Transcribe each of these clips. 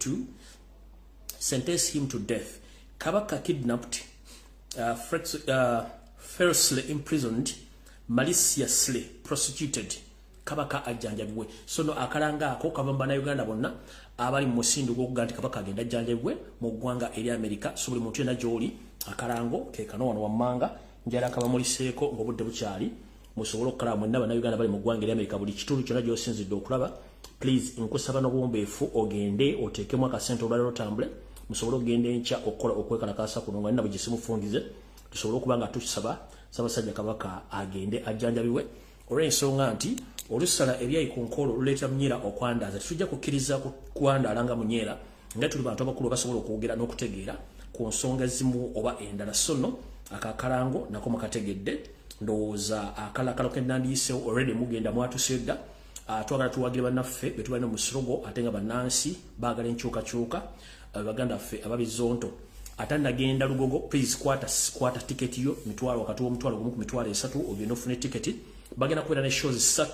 to sentence him to death. Kabaka kidnapped, falsely imprisoned, maliciously prosecuted. Kabaka ajanjabwe. So no akaranga ako kabamba na Uganda bonna abali musindu gwokuganti kabaka agenda ajanjabwe mu ggwanga eri America. So buli muntu ena gyoli akarango kekano wano wammanga njala kabamuliseeko ng'obudde bukyali musobole okukala mwenna bana Uganda bali mu ggwanga eri America buli kitundu kyonna gy'osinzidde okulaba. Please nkusaba n'obuwombeefu ogende oteekemu akasente olwaliro otambule musobole ogenda enkya okukola okwekalakaasa kuno nga nina bwe gisimufungize tusobole okuba nga tukisaba Ssaabasajja Kabaka agende ajjanjabibwe olw'ensonga nti olusala ebyayi ku nkolo luleeta Munyera okwandaza tujja kukkiriza kwandaala nga Munyera nga tuli bantu abakulu basobola okwogera n'okutegeera ku nsonga zimu oba endala. So no akakalango nako makategedde ndowooza akalakalo kenandiyiseewo already mugenda mwatusedda. Twagala tuwagire bannaffe be tubalina mu Sirogo ate nga bannansi baagala enkyukakyuka baganda ffe ababizonto ate nagenda Lugogo. Please kwata ticket yo mitwalo wakati w'omutwalo gumu ku mitwalo 3 ogenda ofune ticket. Bagenda kubeera ne shows 3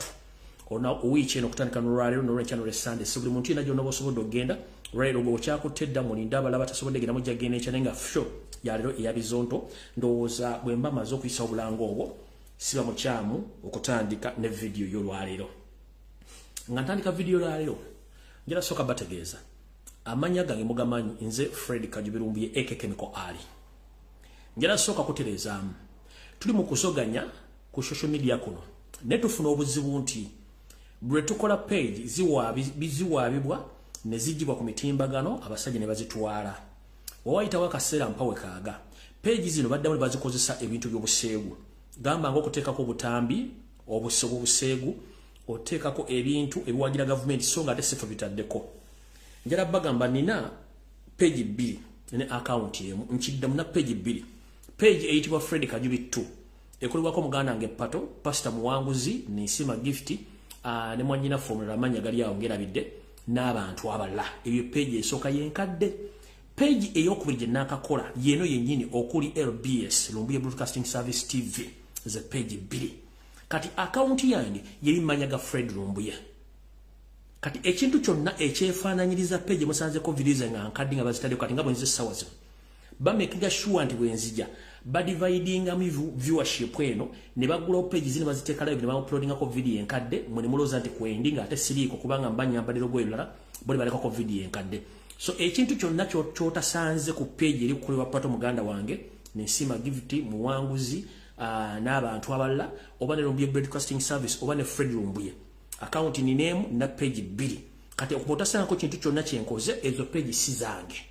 ona owiiki eno okutandika n'olwaleero n'olwenkya n'olwessande. So buli muntu yenna gyonna bw'osobodde okgenda olwaleero Lugogo kyakutedda mulinda abalala batasobodde genda mujja genda enkya naye nga show yaleero eyabizonto ndowooza bwe mba maze okuyisa obulango obwo siba mukyamu okutandika ne vidiyo y'olwaleero. Nga ntandika vidiyo laleero njala soka bategeeza amanya gange mugamanyi nze Fred Kajubi ekekemiko ali njala soka kuterezaamu tuli mu kusoganya ku social media kuno ne tufuna obuzibu nti bwe tukola page ziwaabibwa ne zijibwa ku mitimbagano abasajja ne bazitwala wawayitawo akaseera mpawe kaaga page zino baddamu ne bazikozesa ebintu by'obuseegu gamba ng'okuteekako obutambi obuseegu oteekako ebintu ebiwagira government so nga ate sifa bitaddeko. Njala bagamba nina page 2 ne account yemu nkiddamu na page 2 page eyitibwa Fred Kajubi 2 ekolebwako muganda nge Pato Pastor Muwanguzi Nisima Gift ne mwanyina formula amanya gali awo ngerabidde n'abantu abalala. Eyo page esooka yenkadde. Page ey'okubiri gye nakakola yeno yennyini okuli LBS Lumbuye Broadcasting Service TV ze page 2. Kati account yange yeri manyaga Fred Lumbuye. Kati ekintu kyonna ekyefaananyiriza page musanze ko videos nga nkaddi nga bazitadde kati nga bwenze sawa zino. Bamekinga sure nti bwenzija badividinga mu viewership eno ne bagula page zino baziteeka live ne ba uploadinga ko video enkadde mwe muloza nti kwendinga ate siriiko kubanga mbanyambadde logo ebirala boli baleka ko video enkadde. So ekintu kyonna kyotasanze ku page eri kukolebwa Pato muganda wange Nisima Gift Muwanguzi n'abantu abalala oba ne Lumbuye Broadcasting Service oba ne Fred Lumbuye account ni name na page 2. Kati okubotasangako kintu kyonna kyenkoze ezo page si zange.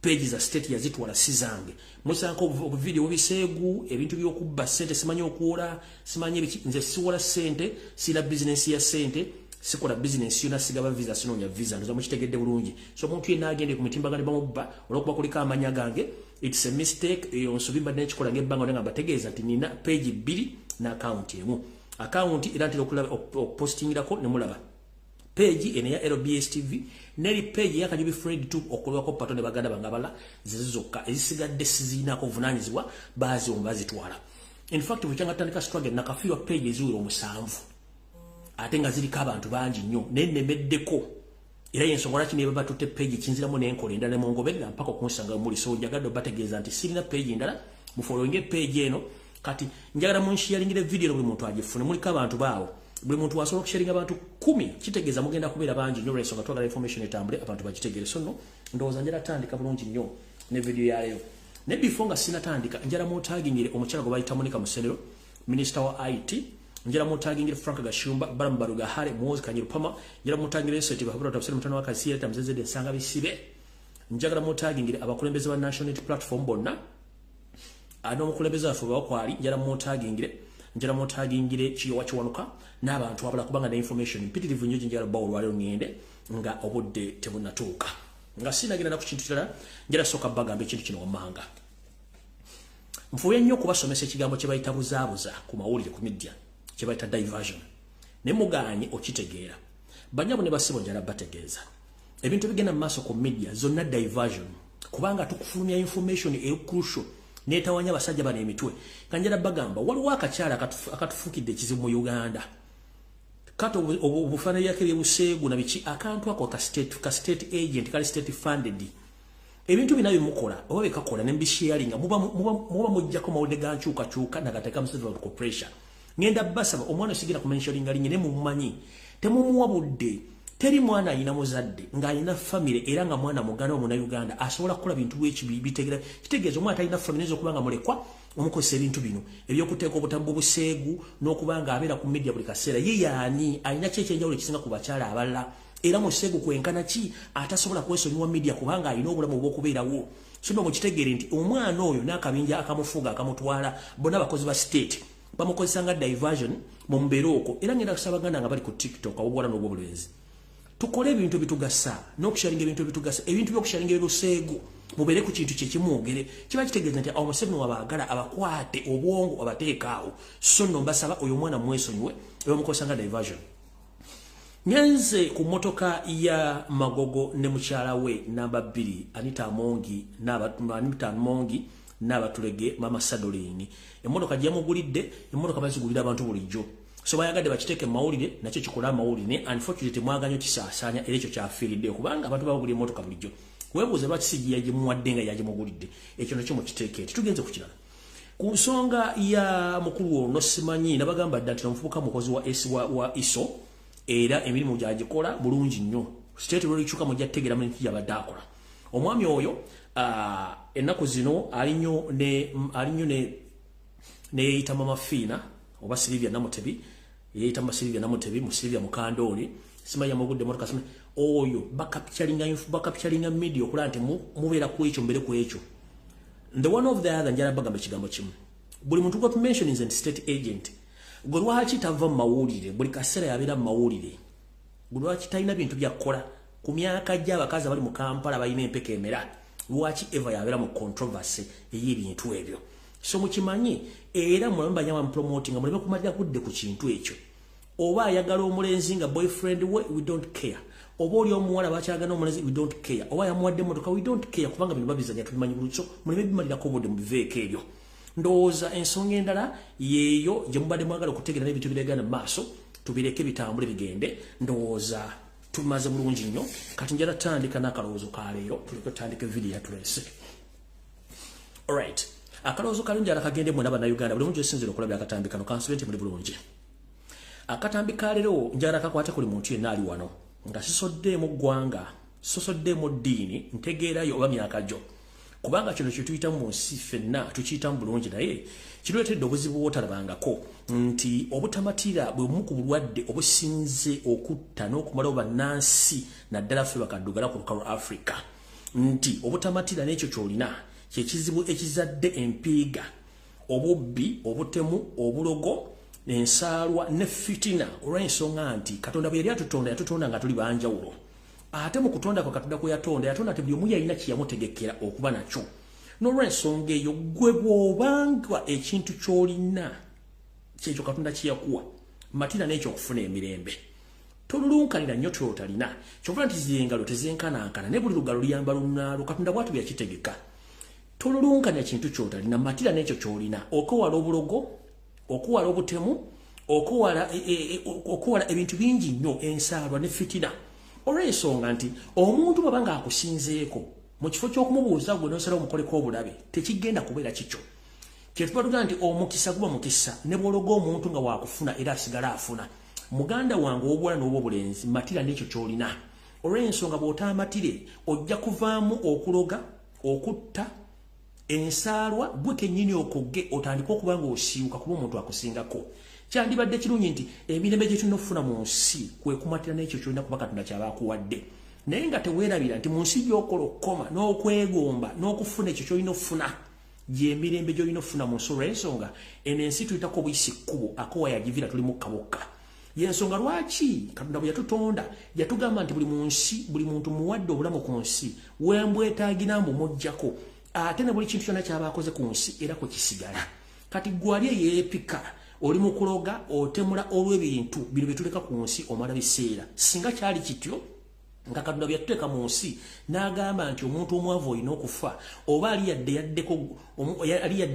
Page za state yazitwala si zange. Musanko video obiseegu ebintu by'okubba sente simanyi okuwola simanyi nze siwola sente sila business ya sente sikola business yona sigaba visa sinonya visa ndoza mukitegedde bulungi. So muntu yenna agende ku mitimbagano bamubba olwokuba kulika amanya gange it's a mistake eyo nsubimba n'ekikola ng'ebbanga nga bategeeza nti nina page 2 na account emu. Account era ntera opostingirako ne mulaba page ene ya LBS TV neri page ya Kajubi Fred 2 okolwako Pato ne baganda bangabala zizizokka ezisigadde sizinako vunanyizibwa bazi ombazitwala. In fact bukyanga tandika struggle nakafiwa page eziwiro 7 ate nga ziriko abantu bangi nnyo nennemeddeko era yensonga lwaki ne baba tutte page kinziramu n'enkola endala ne mongoberera mpaka okunsanga muli. So njagadde bategeeza nti sirina page endala mufollowinge page eno. Kati njagala munsharingire video buli muntu agifune muliko abantu baawo buli muntu wasobola okusharinga abantu 10 kitegeeza mugenda kubeera bangi nnyo ensonga twagala information etambule abantu bagitegeere. So no ndowooza njala tandika bulungi nnyo ne video yayo ne before nga sinatandika njala mutagingire omukyala gwe bayita Monica Musenero Minister wa IT. Njala mutagingire Frank Gashumba Baramu Baruga Hare Muhozi Kanyirupama. Njala mutagingire Seti Bahabura Tabsere mutano wa Kasire Tamzezede Nsanga Bisibe. Njagala mutagingire abakulembeze ba National Unity Platform bonna omukulembeze waffe bakwali njala mutagingire kiyowa kiwanuka n'abantu abala kubanga na information mpitirivu nnyo njala bawo olwaleero ngende nga obudde tebunatuuka nga sinagenda na ku kintu kirala njala soka bagamba ekintu kino wammanga. Nfuye nnyo okubasomesa ekigambo kye bayita buzaabuza ku mawulire ku media kye bayita diversion ne muganye okitegeera banyabo ne basibo njala bategeeza ebintu bigenda mu maaso ku media zonna diversion kubanga tukufulumya information crucial netawanya basajja bane emitwe kanjala bagamba waliwo akakyala akatufukidde ekizibu mu Uganda kato obufana yake byebusegu na bichi akantu ako ka state agent kali state funded ebintu binayo mukola oba bekakola ne mbisharing muba mujja ko mawude ganchuka na gateka msezo ko pressure ngenda basaba omwana sigira ku mentioning ali nyine mumanyi temumuwa budde teri mwana ina muzadde nga ina family era nga mwana mugana mu Uganda asobola kukola bintu bwekibi bitegera kitegezo mwana talina family zo kubanga mulekwa omukose ebintu bino ebyokuteeka obutambu busegu n'okubanga abeera ku media buli kaseera ye yaani alina kyekyenjawulo ekisinga ku bakyala abalala era musegu kwenkana ki atasobola kwesonyiwa media kubanga alina obulamu obw'okubeerawo sino mukitegeere nti omwana oyo n'akabinja akamufuga akamutwala bonna bakozi ba state bamukozesa nga diversion mu mbeera okwo era ngenda kusaba Abaganda nga bali ku TikTok obubwala n'obwobulenzi tukole ebintu bitugasa n'okusharinga ebintu bitugasa ebintu by'okusharinga ebusegu mubere ku kintu kyekimwogere kiba kitegeeza nti Museveni wabaagala abakwate obwongo abateekaawo so nno mbasaba oyo mwana mwesonyiwe ebamukozesa nga diversion. Nyenze ku motoka ya Magogo ne mukyala we namba 2 Anita Amongi n'abatulege Mama Sadolini emotoka gyamugulidde emotoka bazigulira abantu bulijjo so bayagadde bakiteke mawulire nakyo kikola mawulire unfortunately mwaganyo kisaasanya era ekyo kyafiiridde kubanga abantu babugulira emotoka bulijjo webuuze lwaki yagimuwadde nga yagimugulidde ekyo nakyo mukiteeke tugenze ku kirala ku nsonga ya mukulu ono simanyi nabagamba dda nti omufubuka mukozi wa ISO era emirimu gyagikola bulungi nnyo state lwelikyuka mujja kutegeera mu nti yabadde akola omwami oyo ennaku zino alinyo ne yeyita Mama Fiina oba Silvia Namutebi yeyita Silvia Namutebi mu Silvia Mukandooli simanyi yamugudde motoka simanyi oyo bakapityalinga media okulaba nti mubeera ku ekyo mbere ku ekyo the one of the other njala bagamba ekigambo kimu buli muntu gwa mention is a state agent gwe lwaki tava mu mawulire buli kaseera yabeera mu mawulire gwe lwaki talina bintu byakukola ku myaka gy'abakazi abali mu Kampala balina empeka emera lwaki eva yabeera mu controversy ey'ebintu ebyo so mukimanyi era mulamba nyama promoting mulebe kumalira kudde ku kintu ekyo oba ayagala omulenzi nga boyfriend we don't care oba oli omuwala bakyagana omulenzi we don't care oba yamuwadde motoka we don't care kubanga bino babizanya tubimanyi bulutso mulebe bimalirako obudde mu biveeko ebyo ndowooza ensonga endala yeeyo gye mubadde mwagala okutegeera n'ebintu biregana mu maaso tubireke bitambule bigende ndowooza tumaze bulungi nnyo kati njala tandika n'akalowoozo ka leero tuleke tutandike video yatulese alright akalowoozo kalungi njala kagende mwena bannayuganda buli mungi esinzira okulabira akatambi kano kansube nti muli bulungi akatambi ka leero njala kakwate kuli muntu yenna ali wano nga sisoddeemu ggwanga sisoddeemu ddiini ntegeerayo oba myaka gyo kubanga kino kye tuyitamu mu nsi ffenna tukiyitamu bulungi naye kireetedde obuzibu bwotalabangako nti obutamatira bwe bumu ku bulwadde obusinze okutta n'okumalawo bannansi naddala ffe bakaddugala ku lukalu Africa nti obutamatira n'ekyo kyolina kyekizibu ekizadde empiiga obubbi obutemu obulogo ensaalwa ne fitina olw'ensonga nti Katonda bwe yali yatutonda nga tuli banjawulo ate mu kutonda kwa Katonda kwe yatonda ate buli omu yalina kyeyamutegekera okuba nakyo n'olw'ensonga eyo gwe bw'obanga ekintu ky'olina kyekyo Katonda kyeyakuwa matira n'ekyo okufuna emirembe tolulunkanira nnyo kyotalina kyokula nti zengalo tezenkanankana ne buli lugalo luyamba lunnaalo Katonda bw'atu byakitegeka tolulunkanira kintu kyotalina matira n'ekyo ky'olina okuwala obulogo okuwala obutemu okuwala ebintu bingi nnyo ensaalwa ne fitina olw'ensonga nti omuntu bw'abanga akusinzeeko mu kifo ky'okumubuuza gwe n'osala omukoleko obulabe tekigenda kubeera kikyo kyetuba tugamba nti omukisa guba mukisa ne bw'ologa omuntu nga waakufuna era asigala afuna muganda wange ow'obuwala n'obwobulenzi matira n'ekyo ky'olina olw'ensonga bw'otaamatire ojja kuvaamu okuloga okutta ensaalwa gwe kennyini okugge otandika okuba nga osiiwuka kuba omuntu akusingako kyandibadde kirungi nti emirembe gye tulina okufuna mu nsi kwe kumatira n'ekyo kyolina kuba Katonda kyaba akuwadde naye nga teweerabira nti mu nsi gy'okola okukoma n'okwegomba n'okufuna ekyo kyolina okufuna gy'emirembe gy'olina okufuna mu nsi olw'ensonga eno ensi tuyitako obuyisi kkubo akowa yagivira tuli mukka bokka y'ensonga lwaki Katonda bwe yatutonda yatugamba nti buli mu nsi buli muntu muwadde obulamu ku nsi wembwetaagina mbu mujjako ate ne buli kintu kyonna kyaba akoze ku nsi era kwe kisigala kati gwali eyeepika oli mu kuloga otemula olw'ebintu bino bye tuleka ku nsi omala biseera singa kyali kityo nga Katonda bye yatuteeka mu nsi n'agamba nti omuntu omwavu olina okufa oba ali yadde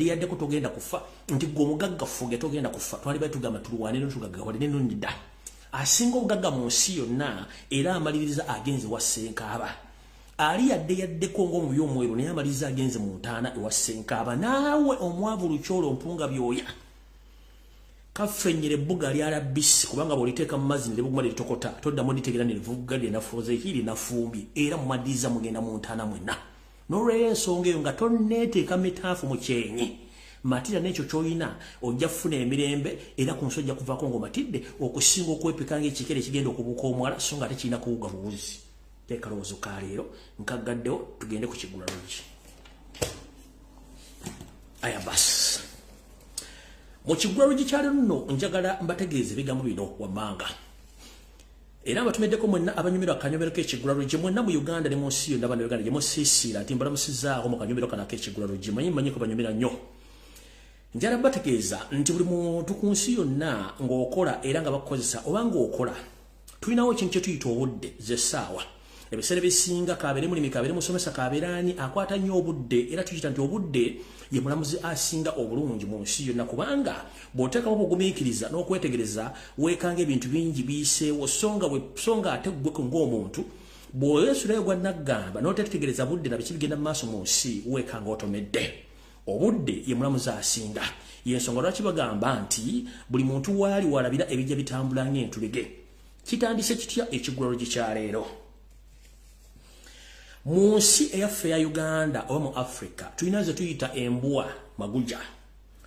yaddeko togenda kufa nti gwe omugaggafu ge togenda kufa twali bali tugamba tulwane n'otugaggawale nenonida asinga obugagga mu nsi yonna era amaliriza agenze wa Ssenkaaba ali yaddeko ng'omubi omweru naye amaliriza agenze mu ntaana ewa Ssenkaaba naawe omwavu lukyolo mpunga byoya kafenyere bbuga lyala bisi kubanga bw'oliteeka mu mazzi ne libuguma litokota toddamu litegera ne livuga lyenafuuze hiri nafumbi era mu madiriza mugenda mu ntaana mwenna n'olw'eyo ensonga eyo nga tonneeteeka mitaafu mu kyenyi matira n'ekyo ky'olina ojja kufuna emirembe era ku nsi ojja kuvaako ng'omatidde okusinga okwepeka ng'ekikere ekigenda okubuuka omwala so nga ate kirina kuwuga buwuzi teeka lowoozo ka leero nkaggaddewo tugende ku Kigula Lodge aya basi mu Kigula Lodge kya leero nno njagala mbategeeze ebigambo bino wammanga era mbatumiddeko mwenna abanyumirwa akanyomero k'Ekigula Lodge mwenna mu Uganda ne mu nsi yonna bano Uganda gye musiisiira ati mbalamusizaaho mu kanyomero kano ak'Ekigula Lodge manyiko banyumira nnyo njala bategeeza nti buli muntu ku nsi yonna ng'okola era nga bakukozesa oba ng'okola tulinawo ekintu kye tuyita obudde z'essaawa ebiseera bisinga kabeere mulimi kabeere musomesa kabeeraani akwata nnyo obudde era tukiyita nti obudde ye mulamuzi asinga obulungi mu nsi yonna kubanga bw'oteekamu obugumiikiriza n'okwetegereza weekanga ebintu bingi biyiseewo songa ate ggwe ng'omuntu bw'oyeesulayo gwa naggamba n'otetegereza budde na biki bigenda mu maaso mu nsi weekanga otomedde obudde ye mulamuzi asinga yensonga lwaki bagamba nti buli muntu waali walabira ebijja bitambula ng'entulege kitandise kitya Ekigula Lodge kya leero mu nsi eyaffe ya Uganda oba mu Africa tulina ze tuyita embwa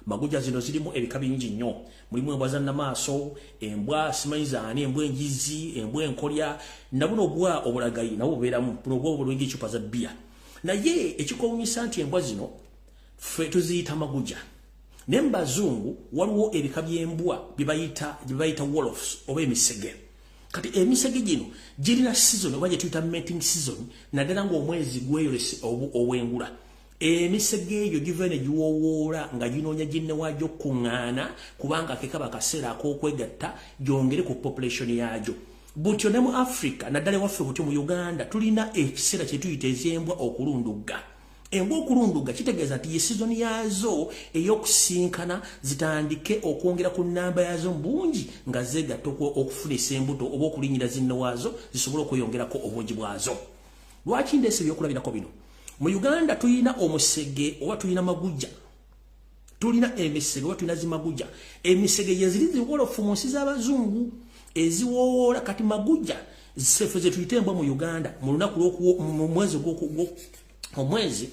maguja zino zirimu ebika bingi nnyo mulimu embwa za nnamaaso embwa simanyizaani embwa enjizi embwa enkolya nabuno obwa obulagayi nabo bubeeramu buno obwa obulungi ecupa za bbiya naye ekikuwunyisa nti embwa zino ffe tuziyita maguja ne mu bazungu waliwo ebika by'embwa bye bayita wolves oba emisege kati emisege gino girina season oba gye tuyita mating season naddala ng'omwezi gweyolese owengula emisege eyo giva ne giwowoola nga ginoonya ginne waagyo kuŋŋaana kubanga ke kaba akaseera ak'okwegatta gyongere ku population yaagyo butyo ne mu Africa naddala ewaffe butyo mu Uganda tulina ekiseera kye tuyita ezy'embwa okulundugga embwa okulundugga kitegeeza nti ye season yazo ey'okusinkana zitandike okwongera ku nnamba yazo mbungi nga zeegatta okufunisa embuto oba okulinyira zinne waazo zisobole okweyongerako obungi bwazo lwaki ndeese ebyokulabirako bino mu Uganda tulina omusege oba tulina maguja tulina emisege oba tulina zimaguja emisege ye ziri ziwolofu mu nsi z'abazungu eziwowoola kati maguja ziffe ze tuyita embwa mu Uganda mu lunaku mu mwezi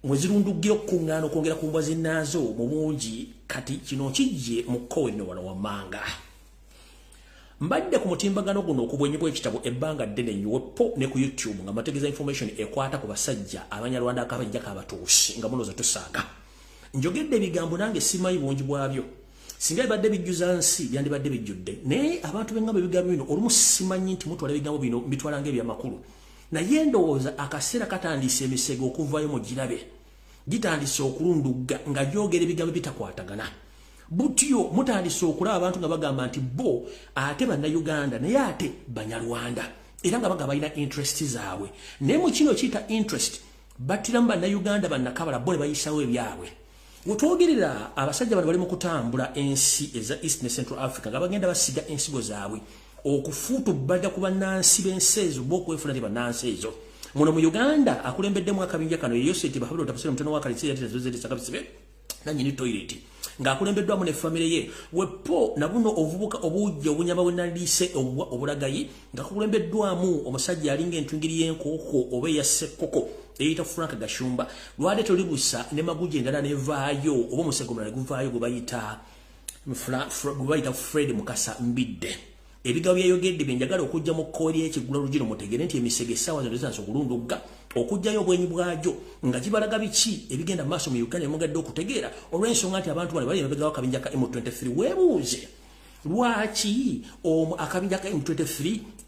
mwezirunduggira okuŋŋaana okwongera ku mbwa zinnaazo mu bungi kati kino kijje mu kkowe nno wano wammanga mbadde ku mutimbagano guno okubwenyebwa ekitabo ebbanga ddene nyowepo ne ku YouTube nga mategeeza information ekwata ku basajja abanyarwanda akabajja kabatuusi nga munoza tusaaga njogedde ebigambo nange simanyi bungi bwabyo singa bibadde bijjuza nsi byandibadde bijjudde naye abantu b'engamba ebigambo bino olumu simanyi nti mutwala ebigambo bino mbitwala ng'ebyamakulu naye ndowooza akaseera katandise emisege okuvayo mu girabe gitandise okulundugga nga gyogera ebigambo bitakwatagana butyo mutandise okulaba abantu nga bagamba nti bo ate bannayuganda naye ate banyarwanda era nga baga balina interest zaabwe naye mu kino kiyita interest battiramu bannayuganda bannakabala bo ne bayisawo ebyabwe wetwogerera abasajja bano bali mu kutambula ensi eza East ne Central Africa nga bagenda basiga ensigo zaabwe okufuutu bajja ku bannansi b'ensi ezo b'okwefuna te bannansi ezo muno mu Uganda akulembeddemu akabinja kano yeyoseti bahabula otabasire mutano wakalitiyatezakabisibe nanyini toilet ng'akulembeddwamu ne famire ye wepo nabuno obuvubuka obujja obunyama bwenaliise obulagayi ng'akulembeddwamu omusajja alinga entwingiri y'enkooko oba eya ssekkoko eyita Frank Gashumba lwade tolibusa ne maguja endala nevaayo oba omusego mulala guvaayo gwe bayita Fred Mukasa Mbidde ebigabo byayogedde byenjagala okujja mu kkooli y'Ekigula Lodge mutegere nti emisege essaawa zino zitandise okulundugga okujjayo obwenyi bwagyo nga kibalaga biki ebigenda mu maaso mu Uganda emugadde okutegeera olw'ensonga nti abantu bali bali emabega w'akabinja ka M23 weebuuze lwaki akabinja ka M23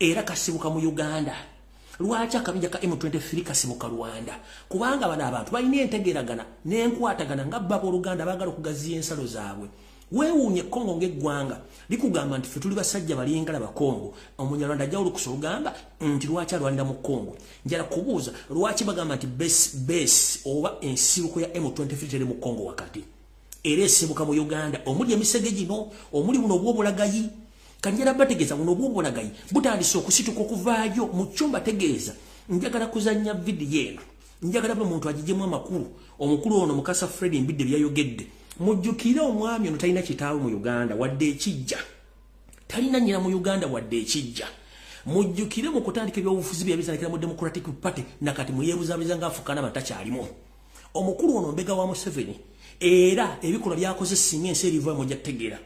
era kasibuka mu Uganda lwaki akabinja ka M23 kasibuka Rwanda kubanga bano abantu balina entegeeragana n'enkwatagana nga baba Oluganda baagala okugaziya ensalo zaabwe weewuunye Kongo ng'eggwanga likugamba nti ffe tuli basajja balingala bakongo omunyarwanda ajja olukusa olugamba nti lwaki alwanira mu Kongo njala kubuuza lwaki bagamba nti base oba ensibuko ya M23 teri mu Kongo wakati era esibuka mu Uganda omuli emisege gino omuli buno obw'obulagayi kanjera bategeza buno bwobulagayi butandise okusituka okuvaayo mu cyumba tegeeza njagala kuzanya video eno njagala bwe muntu agijemu amakulu omukulu ono Mukasa Fred Mbidde byayogedde mujjukire omwami ono talina kitaawe mu Uganda wadde ekijja talina nnyina mu Uganda wadde ekijja mujjukire mu kutandika ebyobufuzi byabizanakira mu Democratic Party nakati muyebuzabuza ng'afukana batakyalimu omukulu ono mbega wa Museveni era ebikola byakoze singa ensi eriva mu jattegera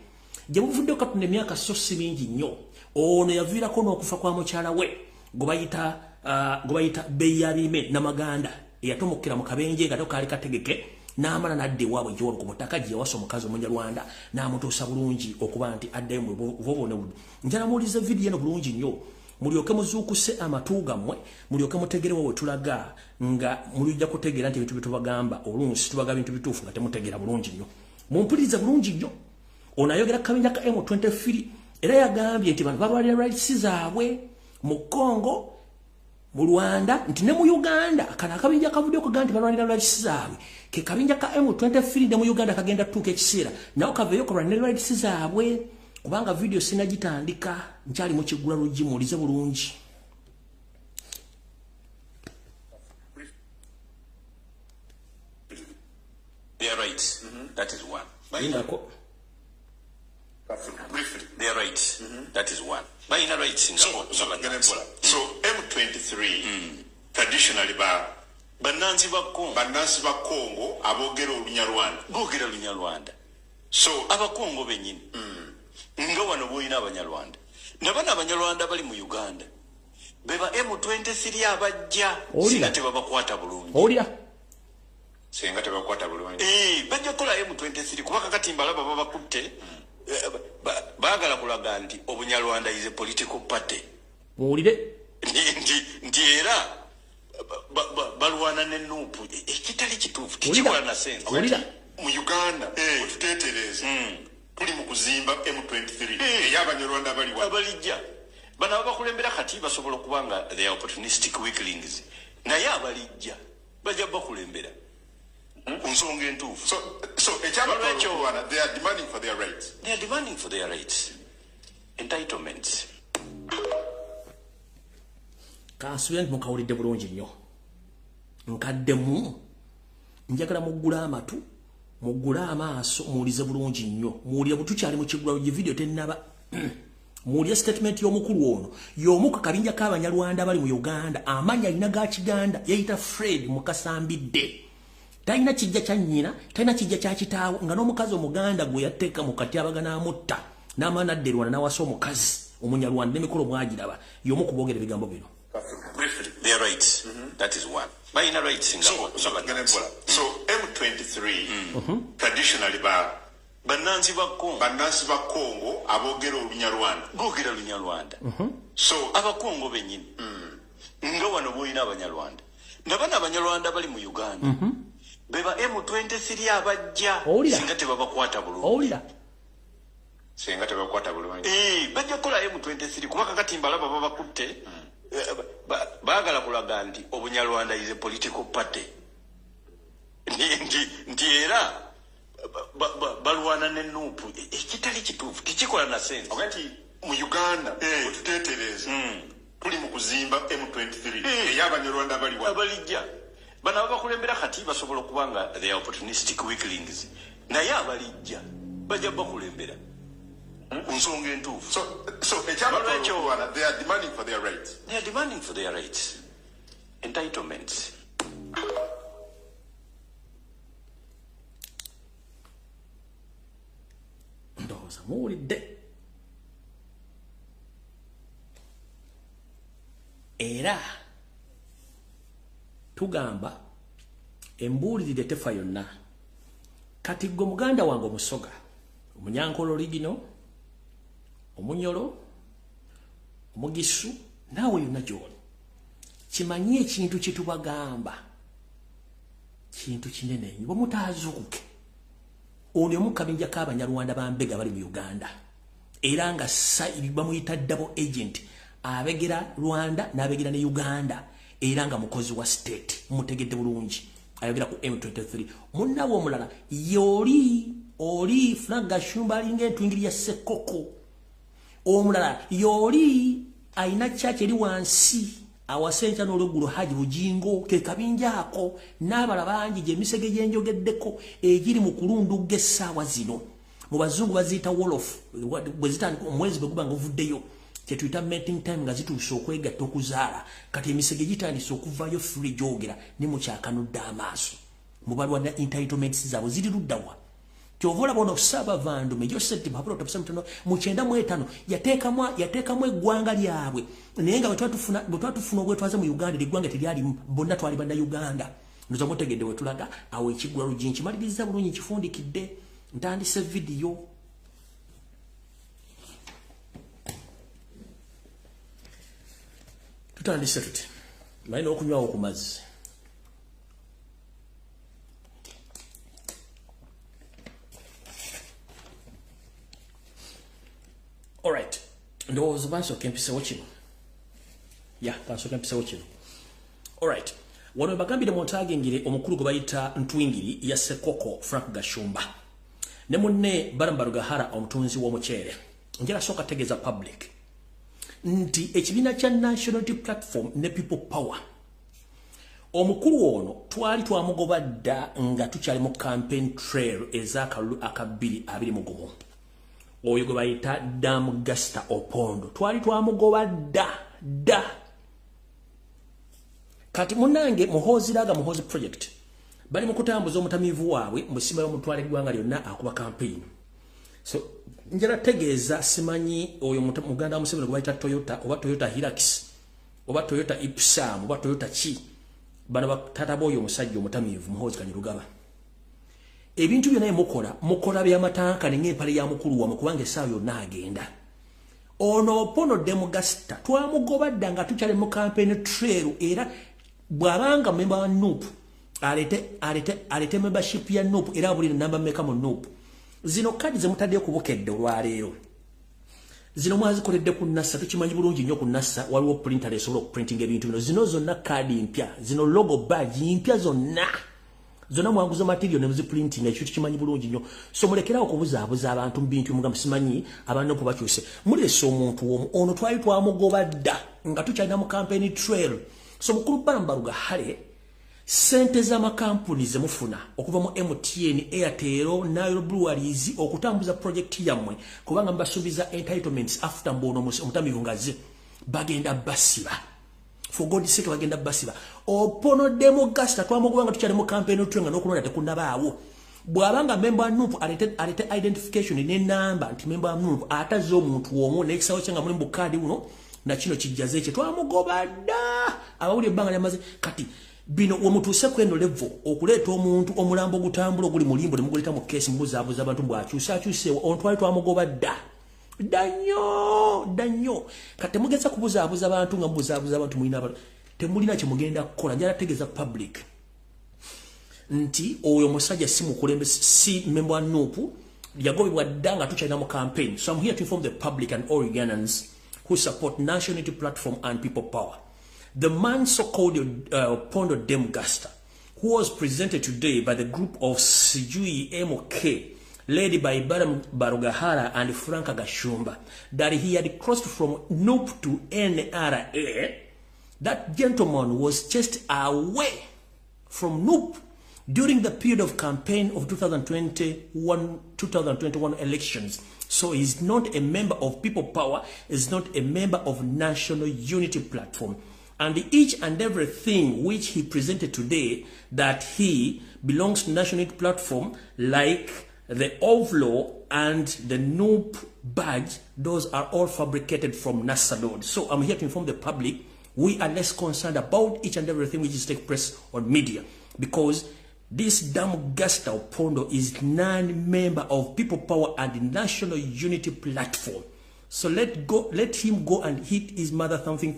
gye buvudde katunda emyaka so si mingi nnyo ono yaviirako n'okufa kwa mukyala we gobayita Beyabime Namaganda eyatomokera mu kabenje nga tokaali kategeke n'amala n'adda ewaabwe gy'olwo ku butaka gye yawasa omukazi Omunyarwanda n'amutuusa bulungi okuba nti addayo mu bubone buno njala muwulize vidiyo eno bulungi nnyo mulyoke muzuukuse amatu gammwe mulyoke mutegere we tulaga nga mulijja kutegeera nti ebintu bitubagamba oluusi tubaga bintu bituufu nga temutegeera bulungi nnyo mumpulirize bulungi nnyo ono ayogera kabinja ka M23 era yagambye nti bano balwanira rights zaabwe mu Congo mu Rwanda nti ne mu Uganda kana akabinja kavudde okuga nti balwanira rights zaabwe ke kabinja ka M23 ne mu Uganda kagenda tuuka ekiseera nawo kaveeyo kulwanira rights zaabwe kubanga video sinagitandika nkyali mu kigula luggi mulize bulungi they are right. That is one. Briefly. They are right. That is one. But in a right Singapore. So M23 traditionally Banansi ba Congo abogera Olunyarwanda. Bogera Olunyarwanda. So abakongo benyini. Nga wano boyina abanyarwanda. Nabana abanyarwanda bali mu Uganda. Beba M23 abajja singa tebabakwata bulungi. Olya. Singa tebakwata bulungi. Bajja kola M23 kubaka katimba laba babakutte. Bagala kulaga nti obunyarwanda is a political party. Olide. Nti era balwana n'ennuupu ekitali kituufu tikikola na sense. Olida. Mu Uganda otutetereza. Tuli mu kuzimba M23 ey'abanyarwanda abalijja bano abakulembera kati basobola okubanga they are opportunistic weaklings naye abalijja bajja bakulembera ku nsonga entuufu so ekyabalwekyo they are demanding for their rights. They are demanding for their rights, entitlements. Kansubira mukawulidde bulungi nnyo nkaddemu njagala muggula amatu mugula amaaso mulize bulungi nnyo muulira butukyali mu kigula gye video tennaba muulira statement y'omukulu ono y'omuka kabinja k'abanyarwanda bali mu Uganda amanya alina ga Kiganda yayita Fred Mukasambidde talina kijja kya nnyina talina kijja kya kitaawo nga n'omukazi omuganda gwe yatteeka mu kati abagana amutta n'amaana adda Rwanda n'awasa omukazi omunyarwanda n'emikolo mwagiraba y'omu ku boogera ebigambo bino. Briefly, they are right. That is one. But in a right Singapore. So M23 traditionally Banansi ba Congo abogera Olunyarwanda. Bogera Olunyarwanda. So abakongo benyini. Nga wano boyina abanyarwanda. Nabana abanyarwanda bali mu Uganda. Beba M23 abajja singa tebabakwata bulungi. Olida. Singa tebabakwata bulungi. Bajja kola M23 kubaka katimba laba babakutte. Bagala kulaga nti obunyarwanda is a political party. Nti era balwana n'ennuupu ekitali kituufu tikikola na sense. Nti mu Uganda otutetereza tuli mu kuzimba M23 ey'abanyarwanda abalijja bano abakulembera kati basobola okubanga they are opportunistic weaklings naye abalijja bajja bakulembera ku nsonga entuufu. So ekyabalwekyo they are demanding for their rights. They are demanding for their rights, entitlements. Ndowooza muwulidde era tugamba embuulirire tefa yonna kati gwe muganda wange omusoga omunyankolo origino omunyolo omugisu naawe yonna gy'oli kimanyi ekintu kye tubagamba kintu kinene nnyo bwemutaazuukuke ono omu kabinja k'abanyarwanda bambega bali mu Uganda era nga bamuyita double agent abegera Rwanda n'abegera ne Uganda era nga mukozi wa state mutegedde bulungi ayogera ku M23 munnawe omulala yoli Frank Gashumba alinga entwingiri ya Sekoko omulala yoli aina church eri wansi awasenja n'olugulu haji bujingo ke kabinjaako n'abala bangi gye emisege gyenjogeddeko egiri mu kulundu g'essaawa zino mu bazungu baziyita wolof bwe zitandika omwezi bwe guba nga ovuddeyo kye tuyita mating time nga zituuse okwegatta okuzaala kati emisege gitandise okuvaayo free gyogera ne mukyakanudde amaaso mu balwana entitlements zaabwe ziri luddawa kyova olaba ono Ssabavandume Joseph Mapolo tapusamutano mu 95 yateekamu eggwanga lyabwe naye nga bwe twatufuna obwetwaze mu Uganda eggwanga teryalimu bonna twali bannayuganda nzoza mutegedde we tulaga awo ekiggula lugi nkimaliriza bulungi nkifundikidde ntandise vidiyo tutandise tuti malina okunywawo ku mazzi alright ndowooza bansooka empisewo kino bansooka empisewo kino alright wano webagambire montagengire omukulu gwe bayita ntwingiri ya Sekoko Frank Gashumba ne munne Barambarugahara omutunzi w'omuceere njala sooka tegeeza public nti ekibiina kya National Unity Platform ne People Power omukulu ono twali twamugoba dda nga tukyali mu campaign trail ez'akalulu akabbiri abiri mu gumu oyo gwe bayita Damgasta Opondo twali twamugoba dda kati munange muhozi project bali mu kutambuza omutamiivu waabwe mu ssima y'omutwala eggwanga lyonna akuba campaign so njala tegeeza simanyi oyo muganda Museveni gwe bayita Toyota oba Toyota Hilux oba Toyota Ipsam oba Toyota ki bano batata boyo omusajja omutamiivu muhozi Kanyirugaba ebintu byonna mukola by'amatanka n'empale ya mukulu wa kubanga essaawa yonna agenda ono Opondo Demogasta twamugoba dda nga tukyali mu campaign trail era bw'abanga member wa NUP alete membership ya NUP era buli namba mmeka mu NUP zino kadi ze mutadde kubukedde olwaleero zino mwazikoledde ku NASA tukimanyi bulungi nnyo ku NASA waliwo printer esobola okuprinting ebintu bino zino zonna kadi mpya zino logo badge mpya zonna mwanguza material ne muziprinting ekyo tukimanyi bulungi nnyo so mulekerawo okubuzaabuza abantu mu bintu muga musimanyi abantu opo bakyuse mulese omuntu ono twali twamugoba dda nga tukyalina mu campaign trail so mukulu Barambarugahare sente z'amakampuni ze mufuna okuva mu MTN, Airtel, Nile Breweries okutambuza project yammwe kubanga mbasuubiza entitlements after mbono omutamiivu ngaze bagenda basiba for God's sake bagenda basiba Opondo Demogasta twamugoba nga tukyali mu campaign trail nga n'okulonda tekunabaawo bw'abanga member NUP alete identification ne number nti member NUP ataze omuntu omwo n'ekisawo kye nga muli mu kadi uno na kino kijjaze ekyo twamugoba dda abawuli ebbanga lyamaze kati bino omutuuse kweno level okuleeta omuntu omulambo ogutambula oguli mulimbo ne muguleta mu keesi mubuzaabuza abantu bw'akyuseewo ono twali twamugoba dda nnyo kati temugeza kubuzaabuza abantu nga mubuzaabuza abantu mulina abantu temulina kye mugenda kukola njala tegeeza public nti oyo musajja si mukulembeze si member wa NUP yagobebwa dda nga tukyalina mu campaign so I'm here to inform the public and all Ugandans who support National Unity Platform and People Power. The man so-called Opondo Demogasta, who was presented today by the group of Sijui MK, led by Barambarugahara and Frank Gashumba, that he had crossed from NUP to NRA, that gentleman was chased away from NUP during the period of campaign of 2021 elections. So he's not a member of People Power, is not a member of National Unity Platform. And each and everything which he presented today that he belongs to National Unity Platform, like the OVLO and the NUP badge, those are all fabricated from NASA Lord. So I'm here to inform the public, we are less concerned about each and everything which is taking place on media, because this Damgasta Opondo is non-member of People Power and the National Unity Platform. So let him go and hit his mother something.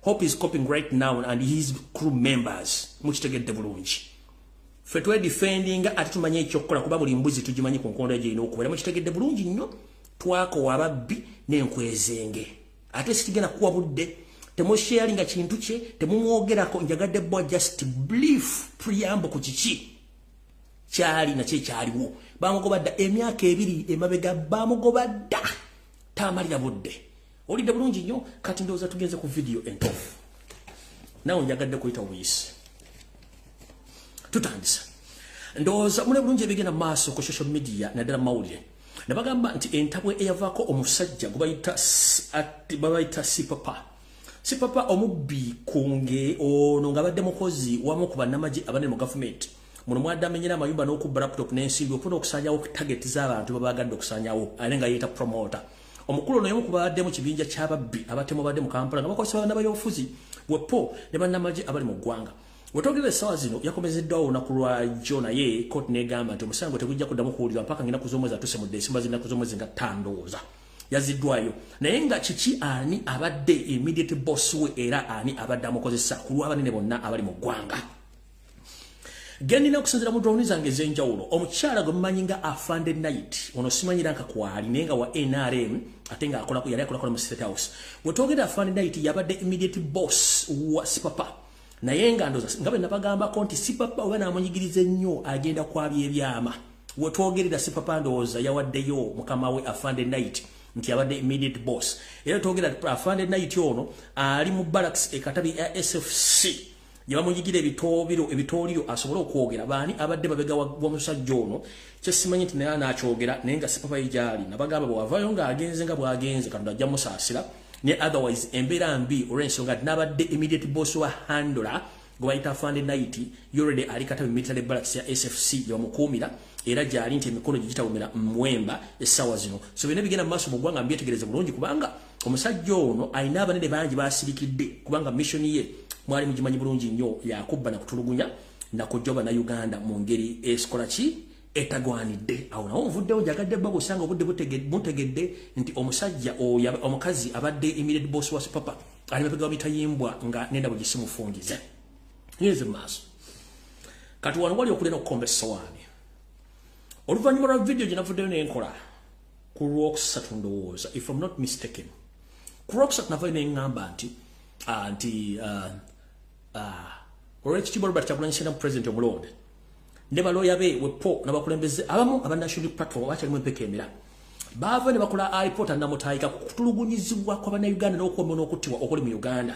Hope is coping right now and his crew members. Mukitegedde bulungi. Ffe defending ate tumanye ekyokukola kuba buli mbuzi tugimanyi ku nkondo gye n'okubeera mukitegedde bulungi nnyo twakowa ababbi n'enkwezenge. Ate sitigenda kuwa budde. Temusharinga kintu kye temumwogerako njagadde bwa just brief preamble ku kiki kyali na kye kyaliwo bamugoba dda emyaka ebiri emabega bamugoba dda tamalira budde olidde bulungi nnyo kati ndowooza tugenze ku video entofu nawe njagadde kuyita buyisi tutandisa ndowooza mune bulungi ebigenda mu maaso ku social media naddala mawulire ne bagamba nti entabwe eyavaako omusajja babayita sipapa omubbi kunge ono nga badde mukozi wamu ku bannamagye abanene mu gavumenti muno mwadde amenyera amayumba n'okubba laptop n'ensimbi okufuna okusanyawo target z'abantu babagadde okusanyawo ate nga yeeta promoter omukulu ono y'omu ku babadde mu kibinja ky'ababbi abatemu badde mu Kampala nga bakozesa bannabayobufuzi wepo ne bannamagye abali mu ggwanga wetwogerera essaawa zino yakomezeddwawo olunaku lwajjo naye kooti n'egamba nti omusango tegujja kuddamu kuwulirwa mpaka ng'ennaku z'omwezi atuse mu Desemba z'ennaku z'omwezi nga ttandooza yaziddwayo naye nga kiki ani abadde immediate boss we era ani abadde amukozesa ku lw'abanene bonna abali mu ggwanga gendina okusinzira mu drone zange ez'enjawulo omukyala gwe mumanyi nga Afande Night ono simanyira nkakwali naye nga wa NRM ate nga yali akolako mu State House wetwogera Afande Night yabadde immediate boss wa sipapa naye nga ndoza nga bwe nabagambako nti sipapa oba namunyigiriza ennyo agenda kwabya ebyama wetwogerera sipapa ndowooza yawaddeyo mukama we Afande Night nti abadde immediate boss era twogera Afande Night ono ali mu barracks ekatabi ya SFC yabamuyigira ebitooliro asobole okwogera baani abadde babega w'omusajja ono kyesimanyi nti naye anakyogera naye nga sipapa yijali nabagamba bw'avaayo ng'agenze nga bw'agenze Katonda ajja musaasira ne otherwise embeera mbi olw'ensonga nti n'abadde immediate boss wa handler gwe bayita Afande Night already ali katabi military barracks ya SFC yabamukuumira era gyali nti emikono gye gitawumira Mwemba essaawa zino so byonna bigenda mu maaso mu ggwanga mbyetegereze bulungi kubanga omusajja ono alina abanene bangi baasirikidde kubanga mission ye mwali mugimanyi bulungi nnyo yakubba nakutulugunya nakujoba na Uganda mu ngeri esikola ki etagwanidde awo nawo nvuddewo njagadde bagusanga obudde butegedde nti omusajja omukazi abadde immediate boss wa papa ali mabega wa bitayimbwa nga nenda bugisimufungize nyeze maaso kati wano wali okulena okukomba essowaani oluvannyuma lwa video gye navuddeyo n'enkola ku lwokusatu ndowooza if I'm not mistaken ku lwokusatu navayo n'eŋŋamba nti olw'ekitiibwa Robert Kyagulanyi Ssentamu President omulonde ne balooya be wepo n'abakulembeze abamu aba national platform bakyalimu empeka emira baava ne bakola alipoota namutayika ku kutulugunyizibwa kw'abannayuganda n'okuwomya n'okuttibwa okuli mu Uganda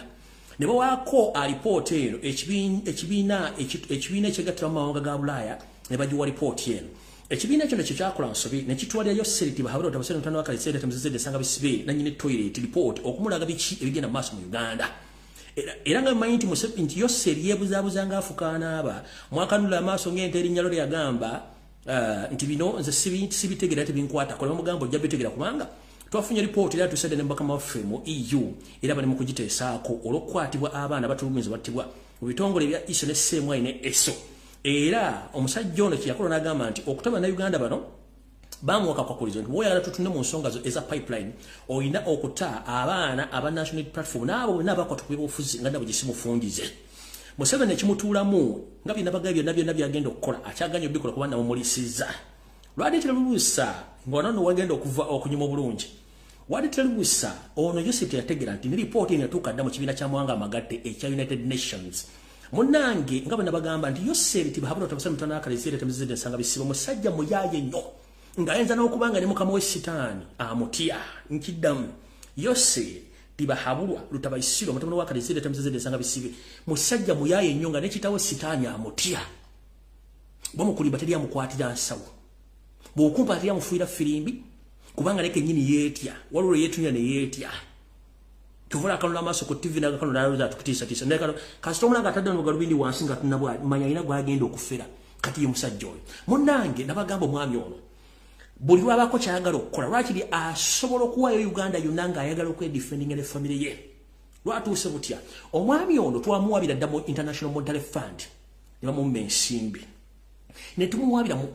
ne bawaako alipoota eno ekibiina ekyegattira mu mawanga ga Bulaaya ne bagiwa alipoota eno ekibiina ekyo nekyo kyakola nsobi ne kitwalirayo Seriti Bahabura Otabasere Ntano wa Kalisere Temuzizede Sanga Bisibe nannyini toilet report okumulaga biki ebigenda mu maaso mu Uganda era nga mmanyi nti Yoseri yeebuzaabuza ng'afukaana aba mwakanula amaaso ng'ente erinnya lyo lyagamba nti bino nze sibitegeera tebinkwata kola mugambo ojja bitegera kubanga twafunye report era tusedde ne mbaka maffe mu EU era bali mu kugiteesaako olw'okukwatibwa abaana batulugunyizibwa battibwa mu bitongole bya ISO ne CMI ne ESO era omusajja ono kyeyakola n'agamba nti okutaba na Uganda bano bamuwaka kwakulizo nti bwoyagala tutunde mu nsonga eza pipeline olina okuta abaana aba national platform n'abo bonna abakwata ku byobufuzi nga nabo gisimufungize Museveni ekimutuulamu nga byonna byagenda okukola akyaganya obikola kuba namumulisiza lwali terubuusa ng'onono wagenda okunyuma obulungi wali terubuusa ono Yosef yategera nti ne ripooti eno yatuuka dda mu kibiina kya mawanga amagatte ekya United Nations munnange nga bwe nabagamba nti Yosef Bahabura Otabasere Ntano wa Kalisere Temuzizede Sanga Bisibe musajja muyaaye nnyo ng'ayinza n'okubanga ne mukama w'essitaani amutya nkiddamu Yosef Bahabura Lutabaisiro mutabani wa Kalisere Temuzizede Sanga Bisibe musajja muyaaye nnyo nga n'ekitawo essitaani amutya bw'omukulimba teri amukwatira nsawo bw'okumpa teri amufuuyira firimbi kubanga leke nnyini yeetya waliwo yeetunya ne yeetya tuvula akanula amaaso ku TV n'akakanula alowooza atukutiisatiisa kasita omulanga atadde n'obugalubindi wansi nga tunamanya alina gw'agenda okufera kati ye musajja oyo munnange nabagamba omwami ono buli lwabako kyayagala okukola lwakiri asobola okuwaayo Uganda yonna ng'ayagala okwedifendinga ne famire ye lwatuuse butya omwami ono twamuwabira dda mu International Monetary Fund ne bamumma ensimbi ne tumuwabira mu